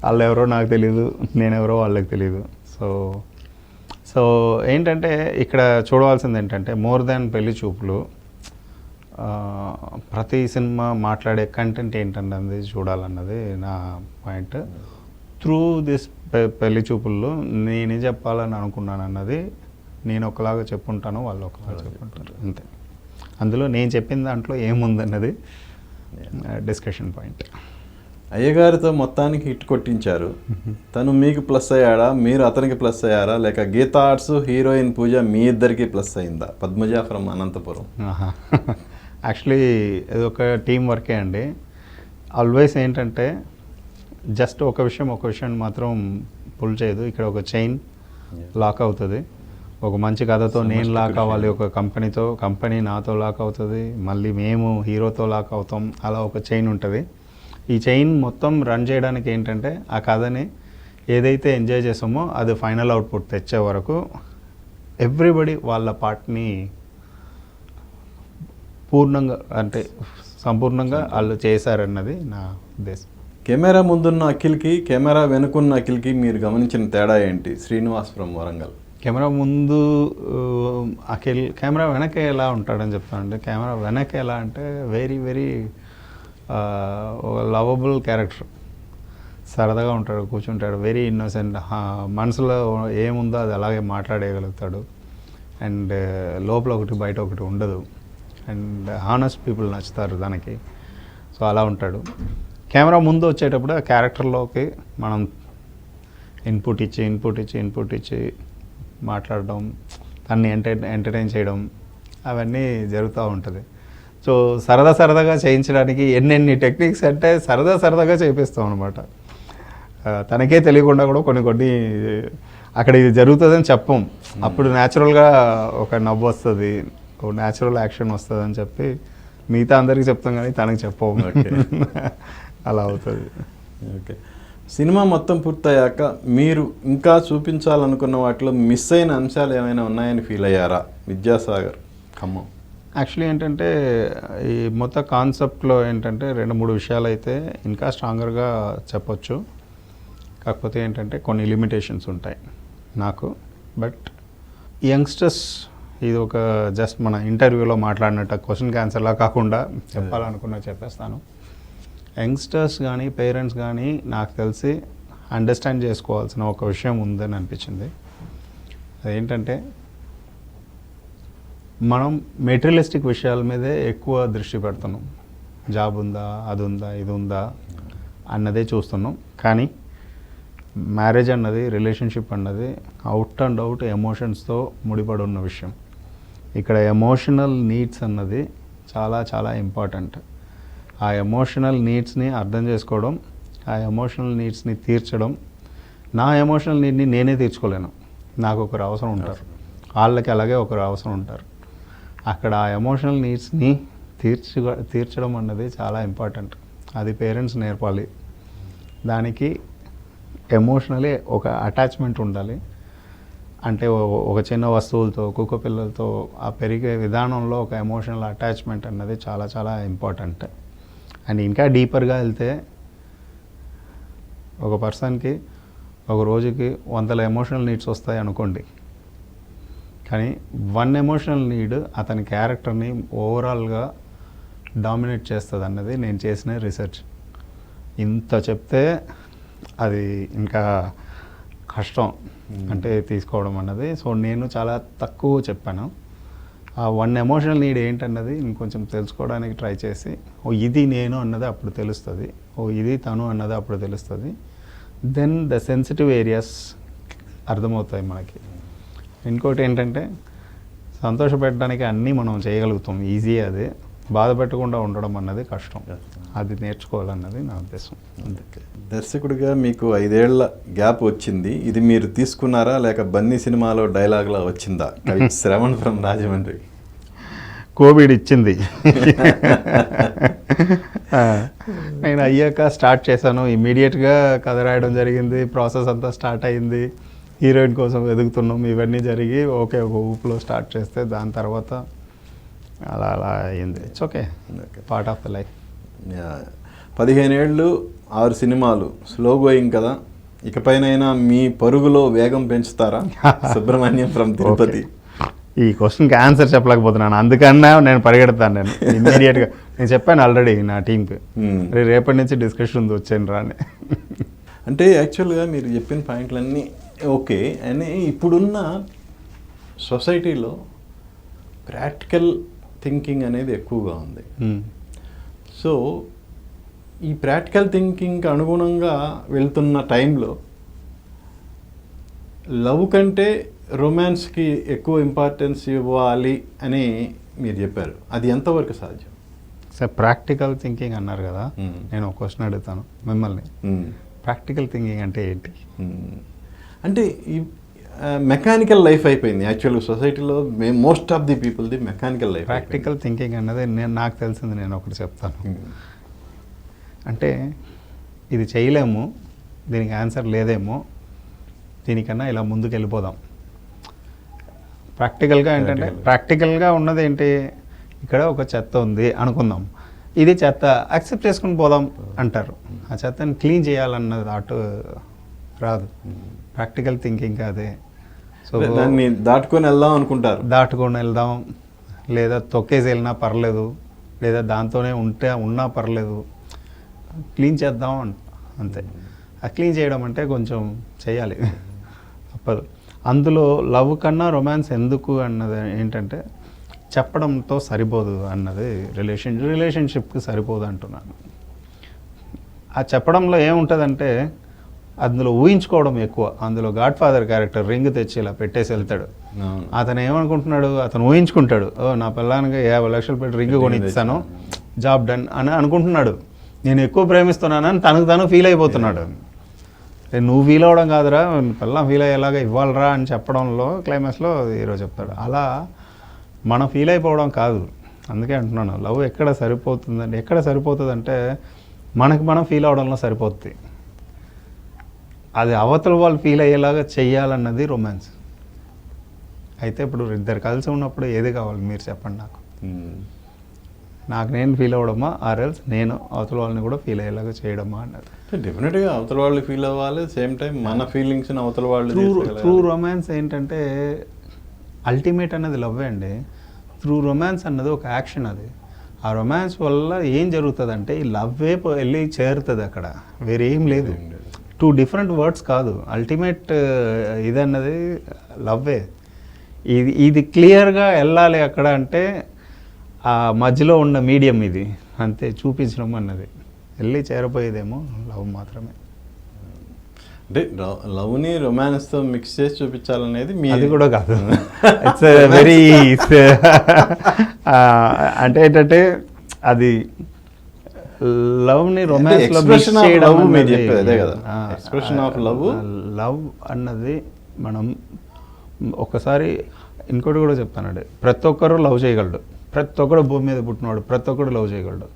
వాళ్ళు ఎవరో నాకు తెలియదు, నేనెవరో వాళ్ళకి తెలియదు. సో ఏంటంటే ఇక్కడ చూడవలసింది ఏంటంటే మోర్ దాన్ పెళ్లి చూపులు, ప్రతి సినిమా మాట్లాడే కంటెంట్ ఏంటన్నది చూడాలన్నది నా పాయింట్. త్రూ దిస్ పెళ్లి చూపుల్లో నేనే చెప్పాలని అనుకున్నాను అన్నది నేను ఒకలాగా చెప్పుంటాను, వాళ్ళు ఒకలాగా చెప్పుంటారు, అంతే. అందులో నేను చెప్పిన దాంట్లో ఏముందన్నది డిస్కషన్ పాయింట్. అయ్యగారితో మొత్తానికి హిట్ కొట్టించారు. తను మీకు ప్లస్ అయ్యాడా, మీరు అతనికి ప్లస్ అయ్యారా, లేక గీతా ఆర్ట్స్, హీరోయిన్ పూజ మీ ఇద్దరికి ప్లస్ అయిందా? పద్మజ ఫ్రమ్ అనంతపురం. యాక్చువల్లీ ఇది ఒక టీం వర్కే అండి. ఆల్వేస్ ఏంటంటే జస్ట్ ఒక విషయం మాత్రం పుల్ చేయదు. ఇక్కడ ఒక చైన్ లాక్ అవుతుంది. ఒక మంచి కథతో నేను లాక్ అవ్వాలి ఒక కంపెనీతో, కంపెనీ నాతో లాక్ అవుతుంది, మళ్ళీ మేము హీరోతో లాక్ అవుతాం. అలా ఒక చైన్ ఉంటుంది. ఈ చైన్ మొత్తం రన్ చేయడానికి ఏంటంటే ఆ కథని ఏదైతే ఎంజాయ్ చేసామో అది ఫైనల్ అవుట్పుట్ తెచ్చే వరకు ఎవ్రీబడి వాళ్ళ పార్ట్ని పూర్ణంగా అంటే సంపూర్ణంగా వాళ్ళు చేశారన్నది నా ఉద్దేశం. కెమెరా ముందున్న అఖిల్కి కెమెరా వెనుకున్న అఖిల్కి మీరు గమనించిన తేడా ఏంటి? శ్రీనివాస్ ఫ్రమ్ వరంగల్. కెమెరా ముందు అఖిల్ కెమెరా వెనక ఎలా ఉంటాడని చెప్తానండి. కెమెరా వెనక ఎలా అంటే వెరీ వెరీ లవబుల్ క్యారెక్టర్. సరదాగా ఉంటాడు, కూర్చుంటాడు, వెరీ ఇన్నోసెంట్, మనసులో ఏముందో అది అలాగే మాట్లాడేయగలుగుతాడు. అండ్ లోపల ఒకటి బయట ఒకటి ఉండదు. అండ్ హానెస్ట్ పీపుల్ నచ్చుతారు దానికి. సో అలా ఉంటాడు. కెమెరా ముందు వచ్చేటప్పుడు ఆ క్యారెక్టర్లోకి మనం ఇన్పుట్ ఇచ్చి మాట్లాడడం, తన్ని ఎంటర్టైన్ చేయడం అవన్నీ జరుగుతూ ఉంటుంది. సో సరదాగా చేయించడానికి ఎన్నెన్ని టెక్నిక్స్ అంటే సరదాగా చేపిస్తాం అనమాట. తనకే తెలియకుండా కూడా కొన్ని అక్కడ ఇది జరుగుతుందని చెప్పం. అప్పుడు న్యాచురల్గా ఒక నవ్వు వస్తుంది, ఒక న్యాచురల్ యాక్షన్ వస్తుంది అని చెప్పి మిగతా అందరికీ చెప్తాం కానీ తనకి చెప్పం. అలా అవుతుంది. ఓకే, సినిమా మొత్తం పూర్తయ్యాక మీరు ఇంకా చూపించాలనుకున్న వాటిలో మిస్ అయిన అంశాలు ఏమైనా ఉన్నాయని ఫీల్ అయ్యారా? విద్యాసాగర్ ఖమ్మం. యాక్చువల్లీ ఏంటంటే ఈ మొత్తం కాన్సెప్ట్లో ఏంటంటే 2-3 విషయాలు అయితే ఇంకా స్ట్రాంగర్గా చెప్పొచ్చు. కాకపోతే ఏంటంటే కొన్ని లిమిటేషన్స్ ఉంటాయి నాకు. బట్ యంగ్స్టర్స్ ఇది ఒక జస్ట్ మన ఇంటర్వ్యూలో మాట్లాడినట్టు క్వశ్చన్కి ఆన్సర్లా కాకుండా చెప్పాలనుకున్నా చెప్పేస్తాను. యంగ్స్టర్స్ కానీ పేరెంట్స్ కానీ నాకు తెలిసి అండర్స్టాండ్ చేసుకోవాల్సిన ఒక విషయం ఉందని అనిపించింది. అదేంటంటే మనం మెటీరియలిస్టిక్ విషయాల మీదే ఎక్కువ దృష్టి పెడుతున్నాం. జాబ్ ఉందా, అది ఉందా, ఇది ఉందా అన్నదే చూస్తున్నాం. కానీ మ్యారేజ్ అన్నది, రిలేషన్షిప్ అన్నది అవుట్ అండ్ అవుట్ ఎమోషన్స్తో ముడిపడి ఉన్న విషయం. ఇక్కడ ఎమోషనల్ నీడ్స్ అన్నది చాలా చాలా ఇంపార్టెంట్. ఆ ఎమోషనల్ నీడ్స్ని అర్థం చేసుకోవడం, ఆ ఎమోషనల్ నీడ్స్ని తీర్చడం. నా ఎమోషనల్ నీడ్ని నేనే తీర్చుకోలేను, నాకు ఒకరు అవసరం ఉంటారు, వాళ్ళకి అలాగే ఒకరు అవసరం ఉంటారు. అక్కడ ఆ ఎమోషనల్ నీడ్స్ని తీర్చడం అన్నది చాలా ఇంపార్టెంట్. అది పేరెంట్స్ నేర్పాలి. దానికి ఎమోషనలీ ఒక అటాచ్మెంట్ ఉండాలి. అంటే ఒక చిన్న వస్తువులతో, కుక్క పిల్లలతో ఆ పెరిగే విధానంలో ఒక ఎమోషనల్ అటాచ్మెంట్ అన్నది చాలా చాలా ఇంపార్టెంట్. అండ్ ఇంకా డీపర్గా వెళ్తే ఒక పర్సన్కి ఒక రోజుకి 100 ఎమోషనల్ నీడ్స్ వస్తాయి అనుకోండి. కానీ 1 ఎమోషనల్ నీడ్ అతని క్యారెక్టర్ని ఓవరాల్గా డామినేట్ చేస్తుంది అన్నది నేను చేసిన రీసెర్చ్. ఇంత చెప్తే అది ఇంకా కష్టం అంటే తీసుకోవడం అన్నది. సో నేను చాలా తక్కువ చెప్పాను. ఆ 1 ఎమోషనల్ నీడ్ ఏంటన్నది ఇంకొంచెం తెలుసుకోవడానికి ట్రై చేసి, ఓ ఇది నేను అన్నది అప్పుడు తెలుస్తుంది, ఓ ఇది తను అన్నది అప్పుడు తెలుస్తుంది. దెన్ ద సెన్సిటివ్ ఏరియాస్ అర్థమవుతాయి మనకి. ఇంకోటి ఏంటంటే సంతోషపెట్టడానికి అన్నీ మనం చేయగలుగుతాం, ఈజీ. అది బాధ పెట్టకుండా ఉండడం అన్నది కష్టం. అది నేర్చుకోవాలన్నది నా ఉద్దేశం. అందుకే దర్శకుడిగా మీకు 5 ఏళ్ల గ్యాప్ వచ్చింది. ఇది మీరు తీసుకున్నారా లేక బన్నీ సినిమాలో డైలాగ్లా వచ్చిందా? శ్రవణ్ ఫ్రమ్ రాజమండ్రి. కోవిడ్ ఇచ్చింది. నేను అయ్యాక స్టార్ట్ చేశాను. ఇమీడియట్గా కథ రాయడం జరిగింది. ప్రాసెస్ అంతా స్టార్ట్ అయింది. హీరోయిన్ కోసం వెతుకుతున్నాం. ఇవన్నీ జరిగి ఒక ఊపులో స్టార్ట్ చేస్తే దాని తర్వాత అలా అయింది. It's okay, part of the life. 15 ఏళ్ళు 6 సినిమాలు స్లో గోయింగ్ కదా. ఇకపైనైనా మీ పరుగులో వేగం పెంచుతారా? సుబ్రహ్మణ్యం ఫ్రమ్ తిరుపతి. ఈ క్వశ్చన్కి ఆన్సర్ చెప్పలేకపోతున్నాను, అందుకన్నా నేను పరిగెడతాను. నేను ఇమ్మీడియట్గా నేను చెప్పాను ఆల్రెడీ నా టీంకి, రేపటి నుంచి డిస్కషన్ ఉంది, వచ్చాను రాని. అంటే యాక్చువల్గా మీరు చెప్పిన పాయింట్లన్నీ ఓకే అని ఇప్పుడున్న సొసైటీలో ప్రాక్టికల్ థింకింగ్ అనేది ఎక్కువగా ఉంది. సో ఈ ప్రాక్టికల్ థింకింగ్కి అనుగుణంగా వెళ్తున్న టైంలో లవ్ కంటే రొమాన్స్కి ఎక్కువ ఇంపార్టెన్స్ ఇవ్వాలి అని మీరు చెప్పారు. అది ఎంతవరకు సాధ్యం? సార్ ప్రాక్టికల్ థింకింగ్ అన్నారు కదా, నేను ఒక క్వశ్చన్ అడుగుతాను మిమ్మల్ని. ప్రాక్టికల్ థింకింగ్ అంటే ఏంటి? అంటే ఈ మెకానికల్ లైఫ్ అయిపోయింది యాక్చువల్గా సొసైటీలో. మోస్ట్ ఆఫ్ ది పీపుల్ది మెకానికల్ లైఫ్. ప్రాక్టికల్ థింకింగ్ అన్నది నాకు తెలిసింది, నేను ఒకటి చెప్తాను. అంటే ఇది చేయలేము, దీనికి ఆన్సర్ లేదేమో, దీనికన్నా ఇలా ముందుకు వెళ్ళిపోదాం. ప్రాక్టికల్గా ఏంటంటే ప్రాక్టికల్గా ఉన్నది ఏంటి, ఇక్కడ ఒక చెత్త ఉంది అనుకుందాం, ఇది చెత్త యాక్సెప్ట్ చేసుకుని పోదాం అంటారు. ఆ చెత్తని క్లీన్ చేయాలన్న థాట్ రాదు. ప్రాక్టికల్ థింకింగ్ అదే. సో దాన్ని దాటుకొని వెళ్దాం అనుకుంటారు. దాటుకొని వెళ్దాం, లేదా తొక్కేసి వెళ్ళినా పర్లేదు, లేదా దాంతోనే ఉన్నా పర్లేదు, క్లీన్ చేద్దాం అంతే. ఆ క్లీన్ చేయడం అంటే కొంచెం చేయాలి, తప్పదు. అందులో లవ్ కన్నా రొమాన్స్ ఎందుకు అన్నది ఏంటంటే చెప్పడంతో సరిపోదు అన్నది రిలేషన్షిప్కి సరిపోదు అంటున్నాను. ఆ చెప్పడంలో ఏముంటుందంటే అందులో ఊహించుకోవడం ఎక్కువ. అందులో గాడ్ ఫాదర్ క్యారెక్టర్ రింగ్ తెచ్చి ఇలా పెట్టేసి వెళ్తాడు. అతను ఏమనుకుంటున్నాడు, అతను ఊహించుకుంటాడు, నా పిల్లానికి 50 లక్షలు పెట్టి రింగ్ కొనిస్తాను, జాబ్ డన్ అని అనుకుంటున్నాడు. నేను ఎక్కువ ప్రేమిస్తున్నానని తనకు తను ఫీల్ అయిపోతున్నాడు. నువ్వు ఫీల్ అవ్వడం కాదురా, పిల్లం ఫీల్ అయ్యేలాగా ఇవ్వాలరా అని చెప్పడంలో క్లైమాక్స్లో హీరో చెప్తాడు. అలా మనం ఫీల్ అయిపోవడం కాదు. అందుకే అంటున్నాను, లవ్ ఎక్కడ సరిపోతుందంటే, ఎక్కడ సరిపోతుందంటే మనకి మనం ఫీల్ అవడంలో సరిపోతుంది. అది అవతల వాళ్ళు ఫీల్ అయ్యేలాగా చెయ్యాలన్నది రొమాన్స్. అయితే ఇప్పుడు ఇద్దరు కలిసి ఉన్నప్పుడు ఏది కావాలి మీరు చెప్పండి నాకు. నాకు నేను ఫీల్ అవ్వడమా, ఆర్ఎల్స్ నేను అవతల వాళ్ళని కూడా ఫీల్ అయ్యేలాగా చేయడమా అన్నది. డెఫినెట్గా అవతల వాళ్ళు ఫీల్ అవ్వాలి, సేమ్ టైం మన ఫీలింగ్స్ని అవతల వాళ్ళు. త్రూ రొమాన్స్ ఏంటంటే అల్టిమేట్ అన్నది లవ్వే అండి. త్రూ రొమాన్స్ అన్నది ఒక యాక్షన్. అది ఆ రొమాన్స్ వల్ల ఏం జరుగుతుందంటే ఈ లవ్వే వెళ్ళి చేరుతుంది అక్కడ, వేరేం లేదు. 2 డిఫరెంట్ వర్డ్స్ కాదు. అల్టిమేట్ ఇది అన్నది లవ్వే. ఇది క్లియర్గా వెళ్ళాలి అక్కడ అంటే ఆ మధ్యలో ఉన్న మీడియం ఇది అంతే చూపించడం అన్నది. వెళ్ళి చేరపోయేదేమో లవ్ మాత్రమే. అంటే లవ్ని రొమాన్స్తో మిక్స్ చేసి చూపించాలనేది అది కూడా కాదు. ఇట్స్ వెరీ అంటే ఏంటంటే అది లవ్ని రొమాన్స్లో మిక్స్ చేయడం ఎక్స్ప్రెషన్ ఆఫ్ లవ్ అన్నది మనం ఒకసారి ఇంకోటి కూడా చెప్తానండి, ప్రతి ఒక్కరు లవ్ చేయగలడు, ప్రతి ఒక్కడు భూమి మీద పుట్టినవాడు ప్రతి ఒక్కడు లవ్ చేయగలడు,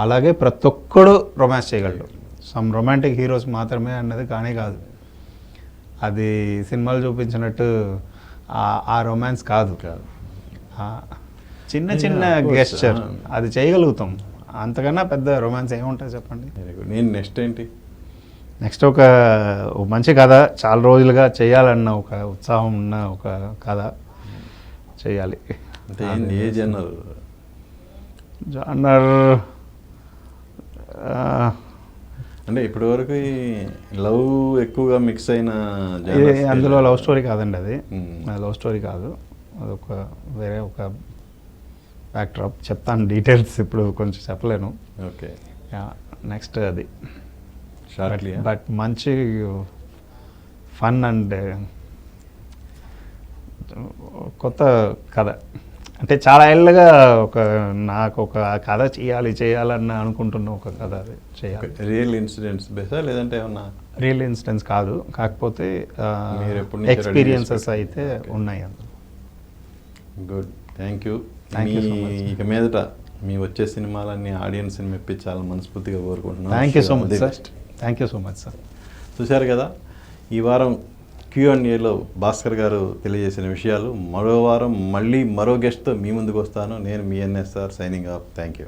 అలాగే ప్రతి ఒక్కడు రొమాన్స్ చేయగలడు. సమ్ రొమాంటిక్ హీరోస్ మాత్రమే అన్నది కానీ కాదు. అది సినిమాలు చూపించినట్టు ఆ రొమాన్స్ కాదు. చిన్న చిన్న గెస్చర్ అది చేయగలుగుతాం, అంతకన్నా పెద్ద రొమాన్స్ ఏముంటుంది చెప్పండి. నేను నెక్స్ట్ ఏంటి, నెక్స్ట్ ఒక మంచి కథ, చాలా రోజులుగా చేయాలన్న ఒక ఉత్సాహం ఉన్న ఒక కథ చేయాలి. అంటే ఏ జనర్? జానర్ అంటే ఇప్పటివరకు లవ్ ఎక్కువగా మిక్స్ అయిన అందులో లవ్ స్టోరీ కాదండి. అది లవ్ స్టోరీ కాదు, అదొక వేరే ఒక బ్యాక్డ్రాప్. చెప్తాను డీటెయిల్స్, ఇప్పుడు కొంచెం చెప్పలేను. ఓకే, నెక్స్ట్ అది షార్ట్లీ బట్ మంచి ఫన్ అండ్ కొత్త కథ. అంటే చాలా ఏళ్ళగా నాకు ఒక కథ చేయాలన్న అనుకుంటున్న ఒక కథ అది చేయాలి. రియల్ ఇన్సిడెంట్స్ బేసా లేదంటే ఏమన్నా? రియల్ ఇన్సిడెంట్స్ కాదు, కాకపోతే ఎక్స్పీరియన్సెస్ అయితే ఉన్నాయి అందులో. Good, thank you. ఇక మీదట మీ వచ్చే సినిమాలన్నీ ఆడియన్స్ని మెప్పించాలని మనస్ఫూర్తిగా కోరుకుంటున్నాను. Thank you so much sir. Thank you so much sir. చూశారు కదా, ఈ వారం Q&Aలో భాస్కర్ గారు తెలియజేసిన విషయాలు. మరో వారం మళ్ళీ మరో గెస్ట్తో మీ ముందుకు వస్తాను. నేను మీ NSR signing off. Thank you.